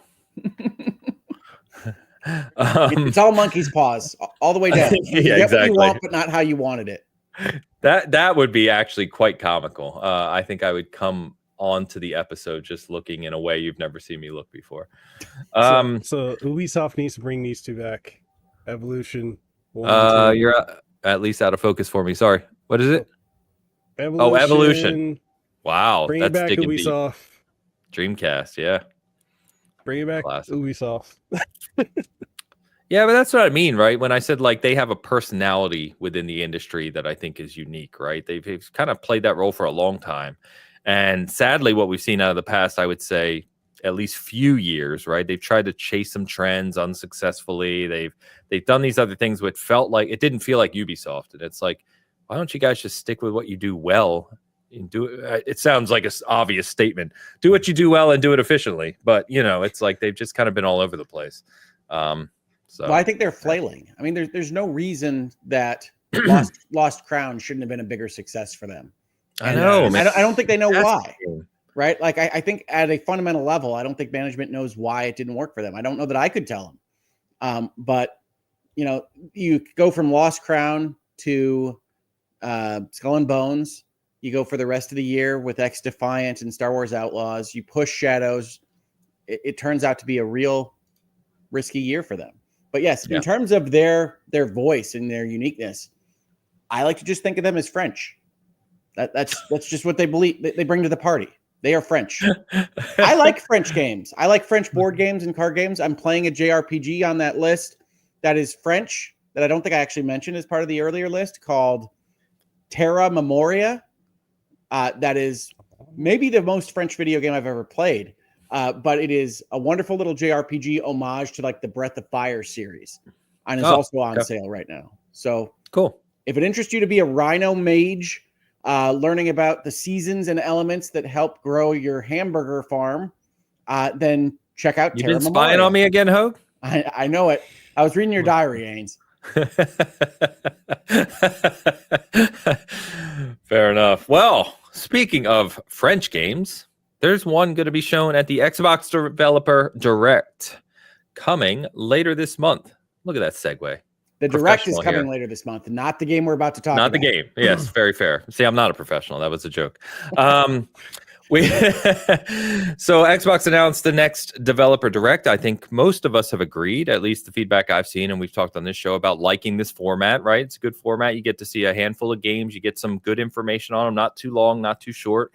Speaker 3: It's all monkey's paws all the way down. You get
Speaker 1: exactly.
Speaker 3: what you want, but not how you wanted it.
Speaker 1: That would be actually quite comical. I think I would come on to the episode just looking in a way you've never seen me look before.
Speaker 2: So Ubisoft needs to bring these two back. Evolution.
Speaker 1: You're at least out of focus for me. Sorry. What is it? Evolution. Wow,
Speaker 2: Bring
Speaker 1: that's
Speaker 2: it back,
Speaker 1: digging
Speaker 2: Ubisoft.
Speaker 1: deep. Dreamcast, yeah.
Speaker 2: Bring it back,
Speaker 1: Classic.
Speaker 2: Ubisoft.
Speaker 1: Yeah, but that's what I mean, right? When I said like they have a personality within the industry that I think is unique, right? They've kind of played that role for a long time. And sadly, what we've seen out of the past, I would say at least few years, right? They've tried to chase some trends unsuccessfully. They've done these other things which felt like it didn't feel like Ubisoft. And it's like, why don't you guys just stick with what you do well and do it? It sounds like an obvious statement. Do what you do well and do it efficiently. But it's like they've just kind of been all over the place. So
Speaker 3: Well, I think they're flailing. I mean, there's no reason that Lost Crown shouldn't have been a bigger success for them.
Speaker 1: I know.
Speaker 3: I don't think they know
Speaker 1: That's
Speaker 3: why. Right? Like I think at a fundamental level, I don't think management knows why it didn't work for them. I don't know that I could tell them. But you go from Lost Crown to Skull and Bones. You go for the rest of the year with X Defiant and Star Wars Outlaws. You push Shadows. It turns out to be a real risky year for them. But yes, in terms of their voice and their uniqueness, I like to just think of them as French. That's just what they believe they bring to the party. They are French. I like French games. I like French board games and card games. I'm playing a JRPG on that list that is French that I don't think I actually mentioned as part of the earlier list called Terra Memoria. That is maybe the most French video game I've ever played. But it is a wonderful little JRPG homage to like the Breath of Fire series, and it's also on sale right now. So
Speaker 1: cool.
Speaker 3: If it interests you to be a rhino mage, learning about the seasons and elements that help grow your hamburger farm, then check out.
Speaker 1: You've been spying on me again, Hoeg?
Speaker 3: I know it. I was reading your diary, Ains.
Speaker 1: Fair enough. Well, speaking of French games, there's one going to be shown at the Xbox Developer Direct coming later this month. Look at that segue.
Speaker 3: The Direct is coming later this month, not the game we're about to talk about.
Speaker 1: Not the game. Yes, very fair. See, I'm not a professional. That was a joke. So Xbox announced the next Developer Direct. I think most of us have agreed, at least the feedback I've seen, and we've talked on this show about liking this format, right? It's a good format. You get to see a handful of games. You get some good information on them, not too long, not too short.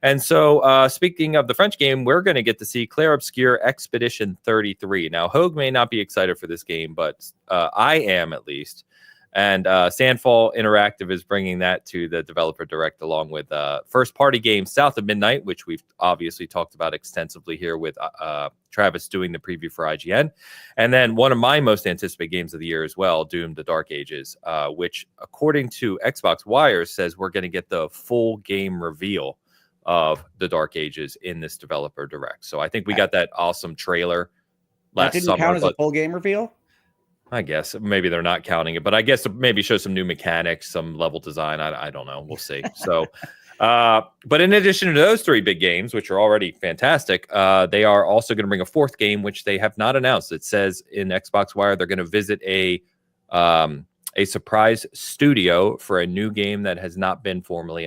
Speaker 1: And so speaking of the French game, we're going to get to see Clair Obscur Expedition 33. Now, Hoeg may not be excited for this game, but I am at least. And Sandfall Interactive is bringing that to the Developer Direct along with first-party game South of Midnight, which we've obviously talked about extensively here with Travis doing the preview for IGN. And then one of my most anticipated games of the year as well, Doom: The Dark Ages, which according to Xbox Wires says we're going to get the full game reveal of The Dark Ages in this Developer Direct. So I think we got that awesome trailer last summer. That didn't
Speaker 3: count as a full game reveal?
Speaker 1: I guess maybe they're not counting it, but I guess maybe show some new mechanics, some level design. I don't know. We'll see. So, but in addition to those three big games, which are already fantastic, they are also going to bring a fourth game, which they have not announced. It says in Xbox Wire they're going to visit a surprise studio for a new game that has not been formally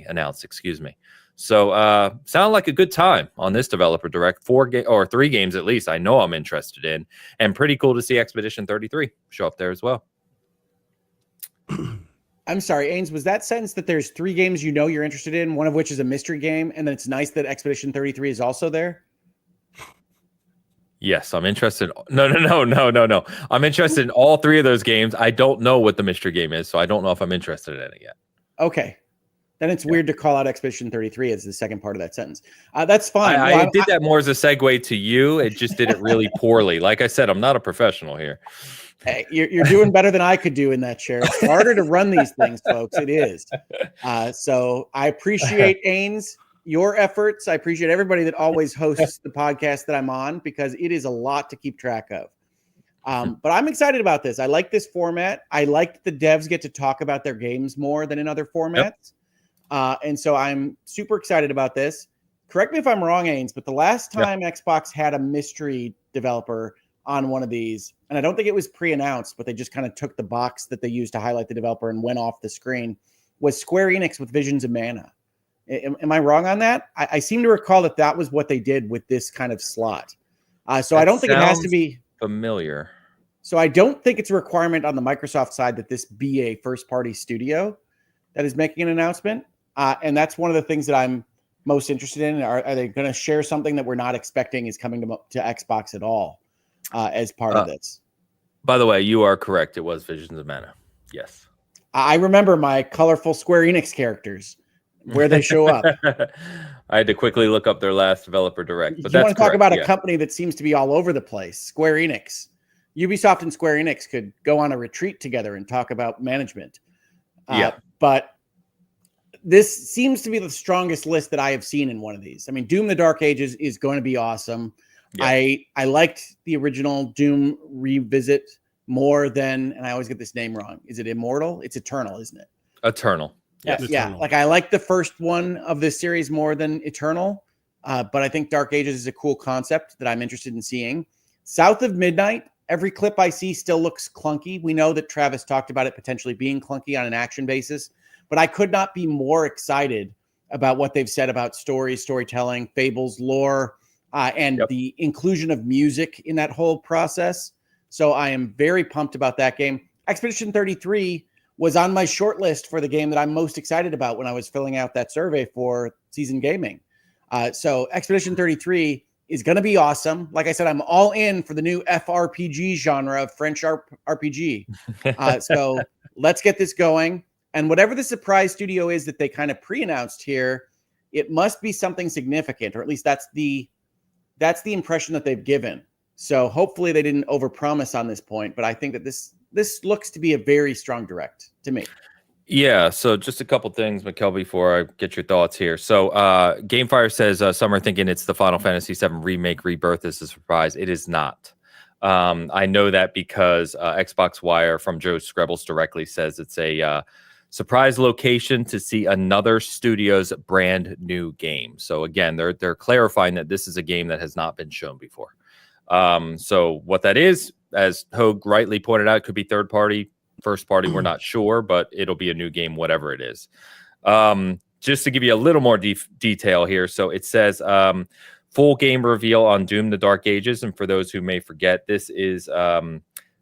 Speaker 1: announced, excuse me. So sound like a good time on this Developer Direct. 3 games at least I know I'm interested in, and pretty cool to see Expedition 33 show up there as well.
Speaker 3: I'm sorry, Ains, was that sentence that there's 3 games you're interested in, one of which is a mystery game, and then it's nice that Expedition 33 is also there?
Speaker 1: Yes, I'm interested. No. I'm interested in all 3 of those games. I don't know what the mystery game is, so I don't know if I'm interested in it yet.
Speaker 3: Okay. then it's weird to call out Expedition 33 as the second part of that sentence. That's fine.
Speaker 1: I did that more as a segue to you. It just did it really poorly. Like I said, I'm not a professional here.
Speaker 3: Hey, you're doing better than I could do in that chair. It's harder to run these things, folks. It is. So I appreciate Ains, your efforts. I appreciate everybody that always hosts the podcast that I'm on, because it is a lot to keep track of. But I'm excited about this. I like this format. I like the devs get to talk about their games more than in other formats. And so I'm super excited about this. Correct me if I'm wrong, Ains, but the last time Xbox had a mystery developer on one of these, and I don't think it was pre-announced, but they just kind of took the box that they used to highlight the developer and went off the screen, was Square Enix with Visions of Mana. Am I wrong on that? I seem to recall that was what they did with this kind of slot. So I don't think it has to be
Speaker 1: familiar.
Speaker 3: So I don't think it's a requirement on the Microsoft side that this be a first-party studio that is making an announcement. And that's one of the things that I'm most interested in. Are they going to share something that we're not expecting is coming to Xbox at all as part of this?
Speaker 1: By the way, you are correct. It was Visions of Mana. Yes.
Speaker 3: I remember my colorful Square Enix characters, where they show up.
Speaker 1: I had to quickly look up their last developer direct. But
Speaker 3: you want to talk about a company that seems to be all over the place, Square Enix. Ubisoft and Square Enix could go on a retreat together and talk about management. But this seems to be the strongest list that I have seen in one of these. I mean, Doom the Dark Ages is going to be awesome. Yeah. I liked the original Doom Revisit more than, and I always get this name wrong. Is it Immortal? It's Eternal, isn't it?
Speaker 1: Eternal.
Speaker 3: Yes. Yeah. Like I like the first one of this series more than Eternal. But I think Dark Ages is a cool concept that I'm interested in seeing. South of Midnight, every clip I see still looks clunky. We know that Travis talked about it potentially being clunky on an action basis, but I could not be more excited about what they've said about storytelling, fables, lore, and the inclusion of music in that whole process. So I am very pumped about that game. Expedition 33 was on my short list for the game that I'm most excited about when I was filling out that survey for Season Gaming. So Expedition 33 is going to be awesome. Like I said, I'm all in for the new FRPG genre of French RPG. So let's get this going. And whatever the surprise studio is that they kind of pre-announced here, it must be something significant, or at least that's the impression that they've given. So hopefully they didn't overpromise on this point, but I think that this looks to be a very strong direct to me.
Speaker 1: Yeah, so just a couple things, Mekel, before I get your thoughts here. So Gamefire says some are thinking it's the Final Fantasy VII Remake Rebirth is a surprise. It is not. I know that because Xbox Wire from Joe Screbbles directly says it's a surprise location to see another studio's brand new game. So again, they're clarifying that this is a game that has not been shown before. So what that is, as Hoeg rightly pointed out, could be third party, first party, we're not sure, but it'll be a new game, whatever it is. Just to give you a little more detail here. So it says full game reveal on Doom the Dark Ages. And for those who may forget, this is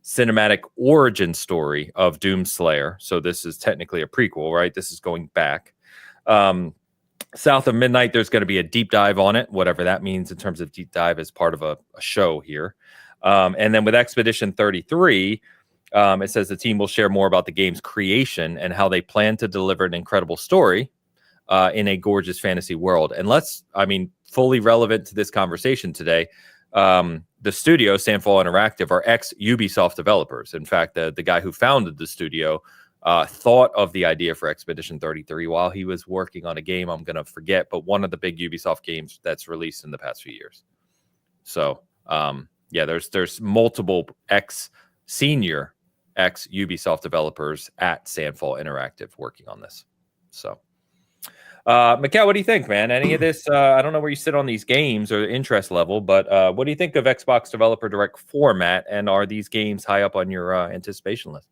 Speaker 1: cinematic origin story of Doomslayer. So this is technically a prequel, right? This is going back. South of Midnight, there's going to be a deep dive on it, whatever that means in terms of deep dive as part of a show here. And then with Expedition 33, it says the team will share more about the game's creation and how they plan to deliver an incredible story in a gorgeous fantasy world. And fully relevant to this conversation today, the studio, Sandfall Interactive, are ex-Ubisoft developers. In fact, the guy who founded the studio thought of the idea for Expedition 33 while he was working on a game I'm going to forget, but one of the big Ubisoft games that's released in the past few years. So, there's multiple senior ex-Ubisoft developers at Sandfall Interactive working on this. So, Mekel, what do you think, man? Any of this? I don't know where you sit on these games or the interest level, but what do you think of Xbox Developer Direct format? And are these games high up on your anticipation list?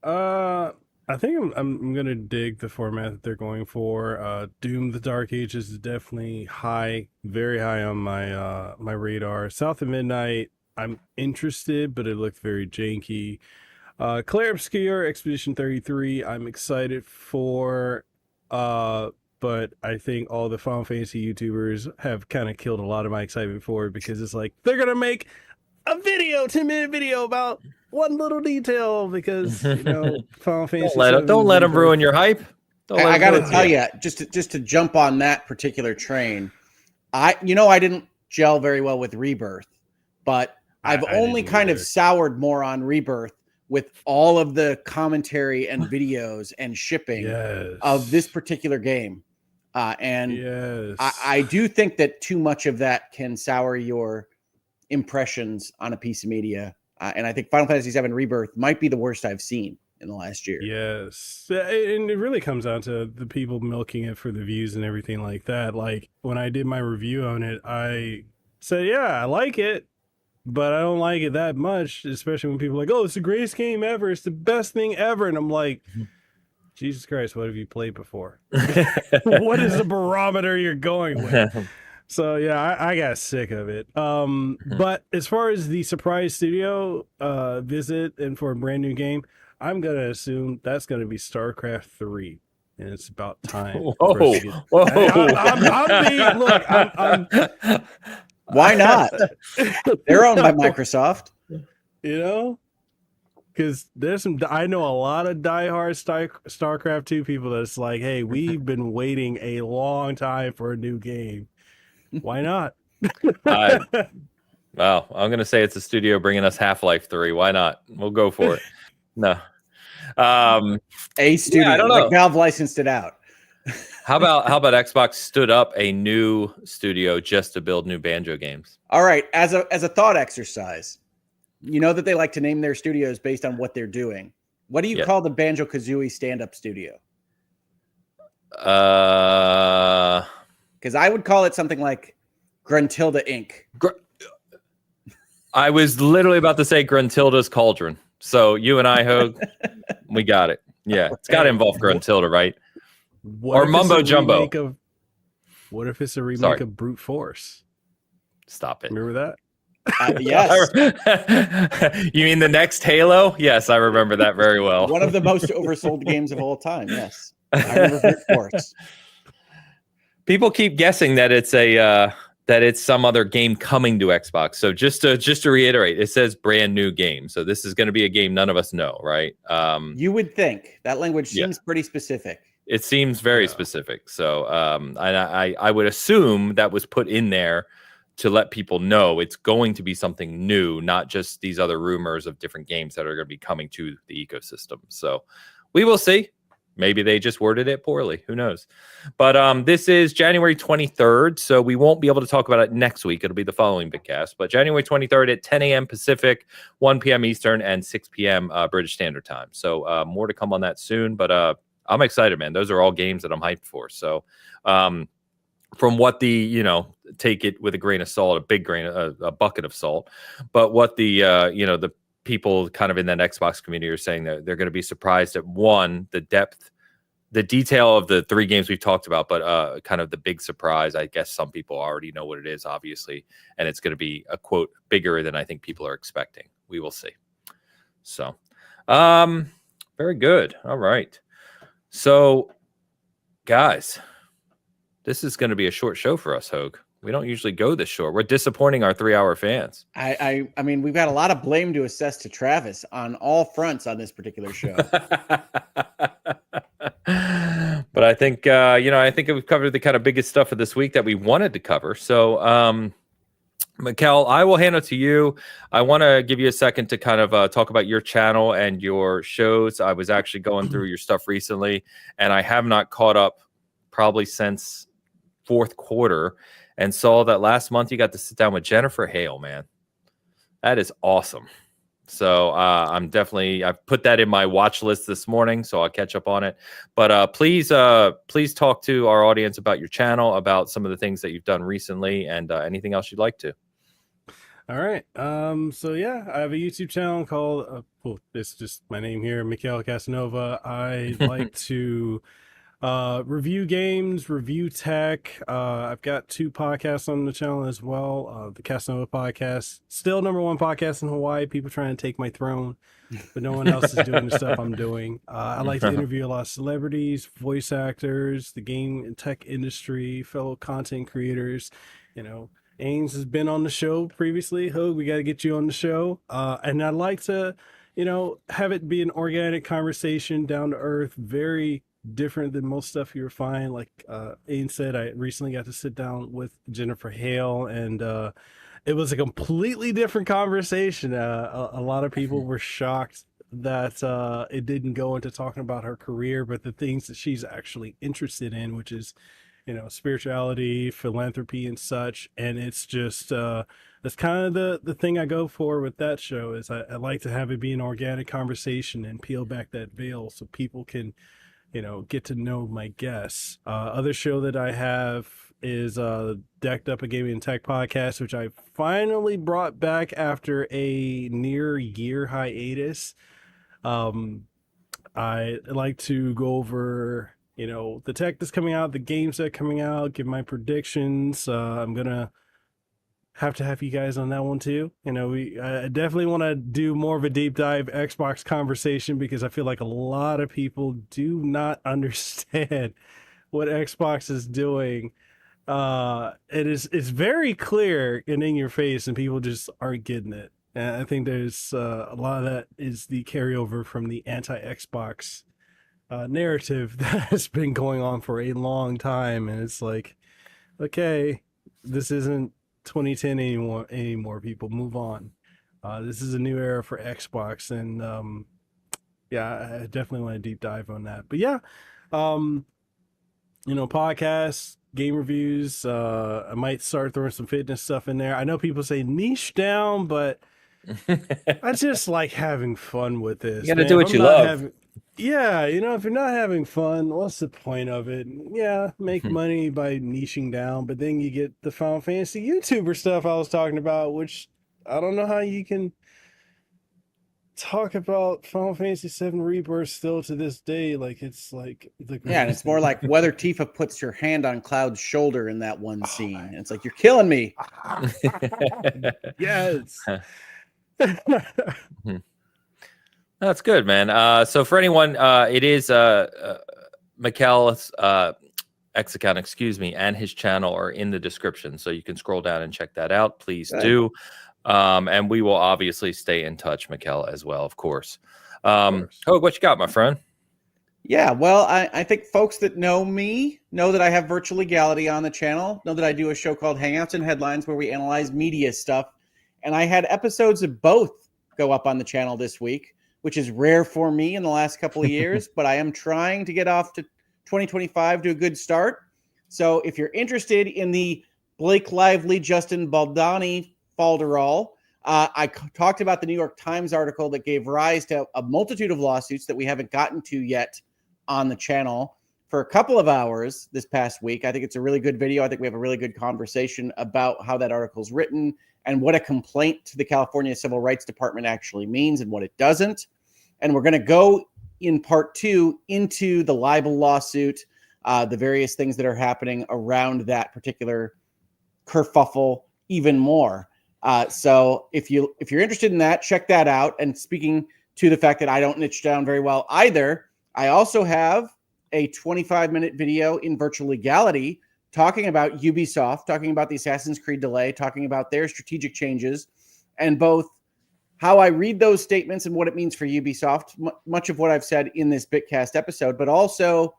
Speaker 2: I think I'm gonna dig the format that they're going for. Doom the Dark Ages is definitely very high on my my radar. South of Midnight, I'm interested, but it looked very janky. Claire Obscure, Expedition 33, I'm excited for. But I think all the Final Fantasy YouTubers have kind of killed a lot of my excitement for it, because it's like they're gonna make a 10-minute video about one little detail, because Final Fantasy.
Speaker 1: Don't let them ruin your hype.
Speaker 3: I got to tell you, just to jump on that particular train, I didn't gel very well with Rebirth, but I've only kind of soured more on Rebirth with all of the commentary and videos and shipping of this particular game. And I do think that too much of that can sour your impressions on a piece of media. And I think Final Fantasy VII Rebirth might be the worst I've seen in the last year.
Speaker 2: Yes. And it really comes down to the people milking it for the views and everything like that. Like when I did my review on it, I said, yeah, I like it, but I don't like it that much, especially when people are like, oh, it's the greatest game ever. It's the best thing ever. And I'm like, Jesus Christ, what have you played before? What is the barometer you're going with? So yeah, I got sick of it. But as far as the surprise studio visit and for a brand new game, I'm gonna assume that's gonna be StarCraft 3, and it's about time.
Speaker 1: Whoa!
Speaker 3: Why not? They're owned by Microsoft.
Speaker 2: You know, because I know a lot of diehard StarCraft 2 people that's like, hey, we've been waiting a long time for a new game. Why not?
Speaker 1: Well, I'm going to say it's a studio bringing us Half-Life 3. Why not? We'll go for it. No.
Speaker 3: A studio. I don't know. Like Valve licensed it out.
Speaker 1: How about Xbox stood up a new studio just to build new Banjo games?
Speaker 3: All right. As a thought exercise, you know that they like to name their studios based on what they're doing. What do you call the Banjo-Kazooie stand-up studio? Because I would call it something like Gruntilda Inc.
Speaker 1: I was literally about to say Gruntilda's Cauldron. So you and I, Hoeg, we got it. Yeah, it's got to involve Gruntilda, right? Or Mumbo Jumbo.
Speaker 2: What if it's a remake of Brute Force?
Speaker 1: Stop it.
Speaker 2: Remember that?
Speaker 3: Yes.
Speaker 1: You mean the next Halo? Yes, I remember that very well.
Speaker 3: One of the most oversold games of all time. Yes, I remember Brute Force.
Speaker 1: People keep guessing that it's some other game coming to Xbox. So just to reiterate, it says brand new game. So this is going to be a game none of us know, right?
Speaker 3: You would think that language seems pretty specific.
Speaker 1: It seems very specific. So I would assume that was put in there to let people know it's going to be something new, not just these other rumors of different games that are going to be coming to the ecosystem. So we will see. Maybe they just worded it poorly. Who knows? But this is January 23rd, so we won't be able to talk about it next week. It'll be the following Bitcast. But January 23rd at 10 a.m. Pacific, 1 p.m. Eastern, and 6 p.m. British Standard Time. So more to come on that soon. But I'm excited, man. Those are all games that I'm hyped for. So from what the, take it with a grain of salt, a bucket of salt. But what the people kind of in that Xbox community are saying that they're going to be surprised at the depth, the detail of the three games we've talked about, but kind of the big surprise. I guess some people already know what it is, obviously, and it's going to be a quote bigger than I think people are expecting. We will see. So, very good. All right. So, guys, this is going to be a short show for us, Hoeg. We don't usually go this short. We're disappointing our 3-hour fans.
Speaker 3: I mean, we've got a lot of blame to assess to Travis on all fronts on this particular show.
Speaker 1: But I think, I think we've covered the kind of biggest stuff of this week that we wanted to cover. So, Mekel, I will hand it to you. I want to give you a second to kind of talk about your channel and your shows. I was actually going through your stuff recently, and I have not caught up probably since fourth quarter. And saw that last month you got to sit down with Jennifer Hale, man. That is awesome. So I've put that in my watch list this morning, so I'll catch up on it. But please talk to our audience about your channel, about some of the things that you've done recently, and anything else you'd like to.
Speaker 2: All right. So yeah, I have a YouTube channel called, it's just my name here, Mekel Kasanova. I like to review games, review tech. I've got 2 podcasts on the channel as well. The Kasanova podcast, still #1 podcast in Hawaii. People trying to take my throne, but no one else is doing the stuff I'm doing. I like to interview a lot of celebrities, voice actors, the game and tech industry, fellow content creators. Ains has been on the show previously. Hoeg, we got to get you on the show. And I'd like to, have it be an organic conversation, down to earth, very different than most stuff you'll find. Like Ains said, I recently got to sit down with Jennifer Hale, and it was a completely different conversation. A lot of people were shocked that it didn't go into talking about her career, but the things that she's actually interested in, which is, spirituality, philanthropy, and such. And it's just that's kind of the thing I go for with that show. Is I like to have it be an organic conversation and peel back that veil so people can get to know my guests. Other show that I have is Decked Up, a Gaming and Tech podcast, which I finally brought back after a near year hiatus. I like to go over, the tech that's coming out, the games that are coming out, give my predictions. I'm gonna have to have you guys on that one too. I definitely want to do more of a deep dive Xbox conversation because I feel like a lot of people do not understand what Xbox is doing. It's very clear and in your face, and people just aren't getting it. And I think there's a lot of that is the carryover from the anti-Xbox narrative that has been going on for a long time, and it's like, okay, this isn't 2010 anymore. People, move on. This is a new era for Xbox, and yeah, I definitely want to deep dive on that. But yeah, podcasts, game reviews. I might start throwing some fitness stuff in there. I know people say niche down, but I just like having fun with this.
Speaker 1: You gotta do what you love.
Speaker 2: Yeah, if you're not having fun, what's the point of it? Yeah, make money by niching down, but then you get the Final Fantasy YouTuber stuff I was talking about, which I don't know how you can talk about Final Fantasy VII Rebirth still to this day. Like, it's like
Speaker 3: and it's more like whether Tifa puts her hand on Cloud's shoulder in that one scene. And it's like, you're killing me.
Speaker 2: Yes.
Speaker 1: That's good, man. So for anyone, it is Mekel's X account, and his channel are in the description, so you can scroll down and check that out. Please do. And we will obviously stay in touch, Mekel, as well, of course. Hoeg, what you got, my friend?
Speaker 3: Yeah, well, I think folks that know me know that I have Virtual Legality on the channel, know that I do a show called Hangouts and Headlines where we analyze media stuff. And I had episodes of both go up on the channel this week, which is rare for me in the last couple of years, but I am trying to get off to 2025 to a good start. So if you're interested in the Blake Lively, Justin Baldoni falderall, I talked about the New York Times article that gave rise to a multitude of lawsuits that we haven't gotten to yet on the channel for a couple of hours this past week. I think it's a really good video. I think we have a really good conversation about how that article's written and what a complaint to the California Civil Rights Department actually means and what it doesn't. And we're going to go in part 2 into the libel lawsuit, the various things that are happening around that particular kerfuffle even more. So if you're interested in that, check that out. And speaking to the fact that I don't niche down very well either, I also have a 25-minute video in Virtual Legality talking about Ubisoft, talking about the Assassin's Creed delay, talking about their strategic changes, and both how I read those statements and what it means for Ubisoft, much of what I've said in this Bitcast episode, but also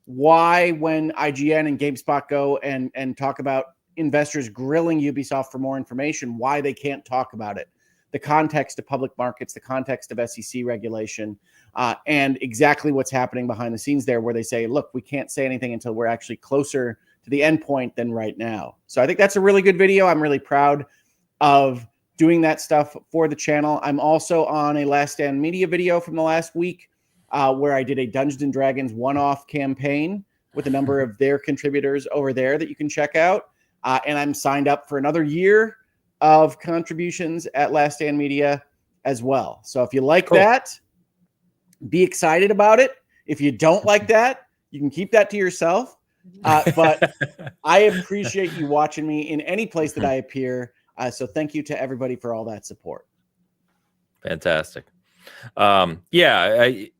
Speaker 3: why when IGN and GameSpot go and talk about investors grilling Ubisoft for more information, why they can't talk about it, the context of public markets, the context of SEC regulation, and exactly what's happening behind the scenes there, where they say, look, we can't say anything until we're actually closer to the end point than right now. So I think that's a really good video. I'm really proud of doing that stuff for the channel. I'm also on a Last Stand Media video from the last week where I did a Dungeons and Dragons one-off campaign with a number of their contributors over there that you can check out. And I'm signed up for another year of contributions at Last Stand Media as well. So if you like that, be excited about it. If you don't like that, you can keep that to yourself. But I appreciate you watching me in any place that I appear. So thank you to everybody for all that support.
Speaker 1: Fantastic. I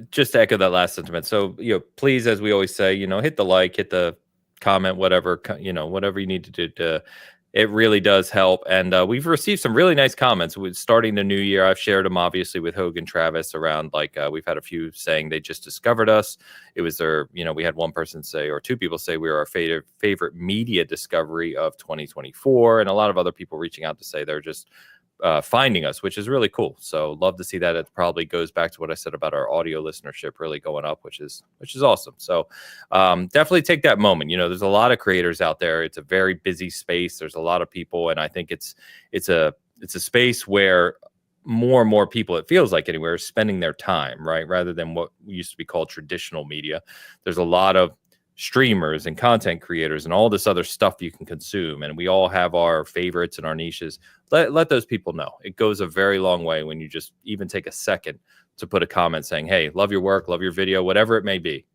Speaker 1: just to echo that last sentiment. So, please, as we always say, hit the like, hit the comment, whatever you need to do to It really does help. And we've received some really nice comments with starting the new year. I've shared them obviously with Hoeg and Travis around like we've had a few saying they just discovered us. It was their, we had one person say, or two people say we were our favorite media discovery of 2024. And a lot of other people reaching out to say they're just finding us, which is really cool. So love to see that. It probably goes back to what I said about our audio listenership really going up, which is awesome. So definitely take that moment. There's a lot of creators out there. It's a very busy space. There's a lot of people, and I think it's a space where more and more people, it feels like anywhere, are spending their time, right, rather than what used to be called traditional media. There's a lot of streamers and content creators and all this other stuff you can consume, and we all have our favorites and our niches. Let those people know. It goes a very long way when you just even take a second to put a comment saying, hey, love your work, love your video, whatever it may be.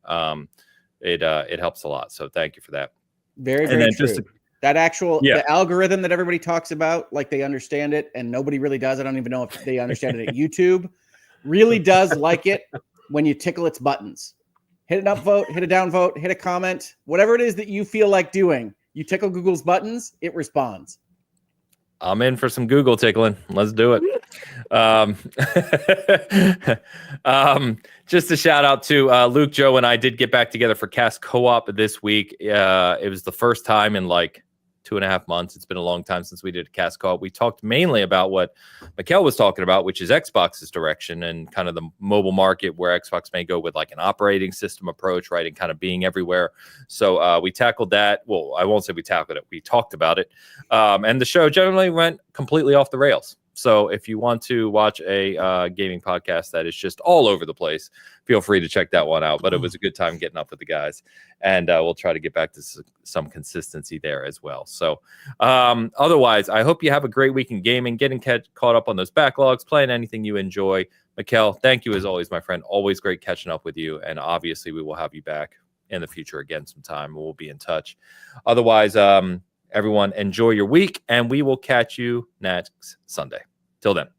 Speaker 1: It helps a lot, so thank you for that.
Speaker 3: Very true. The algorithm that everybody talks about, like they understand it, and nobody really does. I don't even know if they understand it at YouTube. Really does like it when you tickle its buttons. Hit an upvote, hit a downvote, hit a comment, whatever it is that you feel like doing. You tickle Google's buttons, it responds.
Speaker 1: I'm in for some Google tickling. Let's do it. Just a shout out to Luke, Joe, and I did get back together for Cast Co-op this week. It was the first time in like 2.5 months. It's been a long time since we did a Cast Co-op. We talked mainly about what Mekel was talking about, which is Xbox's direction and kind of the mobile market where Xbox may go with like an operating system approach, right? And kind of being everywhere. So we tackled that. Well, I won't say we tackled it. We talked about it. And the show generally went completely off the rails. So if you want to watch a gaming podcast that is just all over the place, feel free to check that one out. But it was a good time getting up with the guys. And we'll try to get back to some consistency there as well. So otherwise, I hope you have a great week in gaming, getting caught up on those backlogs, playing anything you enjoy. Mekel, thank you as always, my friend. Always great catching up with you. And obviously, we will have you back in the future again sometime. We'll be in touch. Otherwise, everyone, enjoy your week, and we will catch you next Sunday. Till then.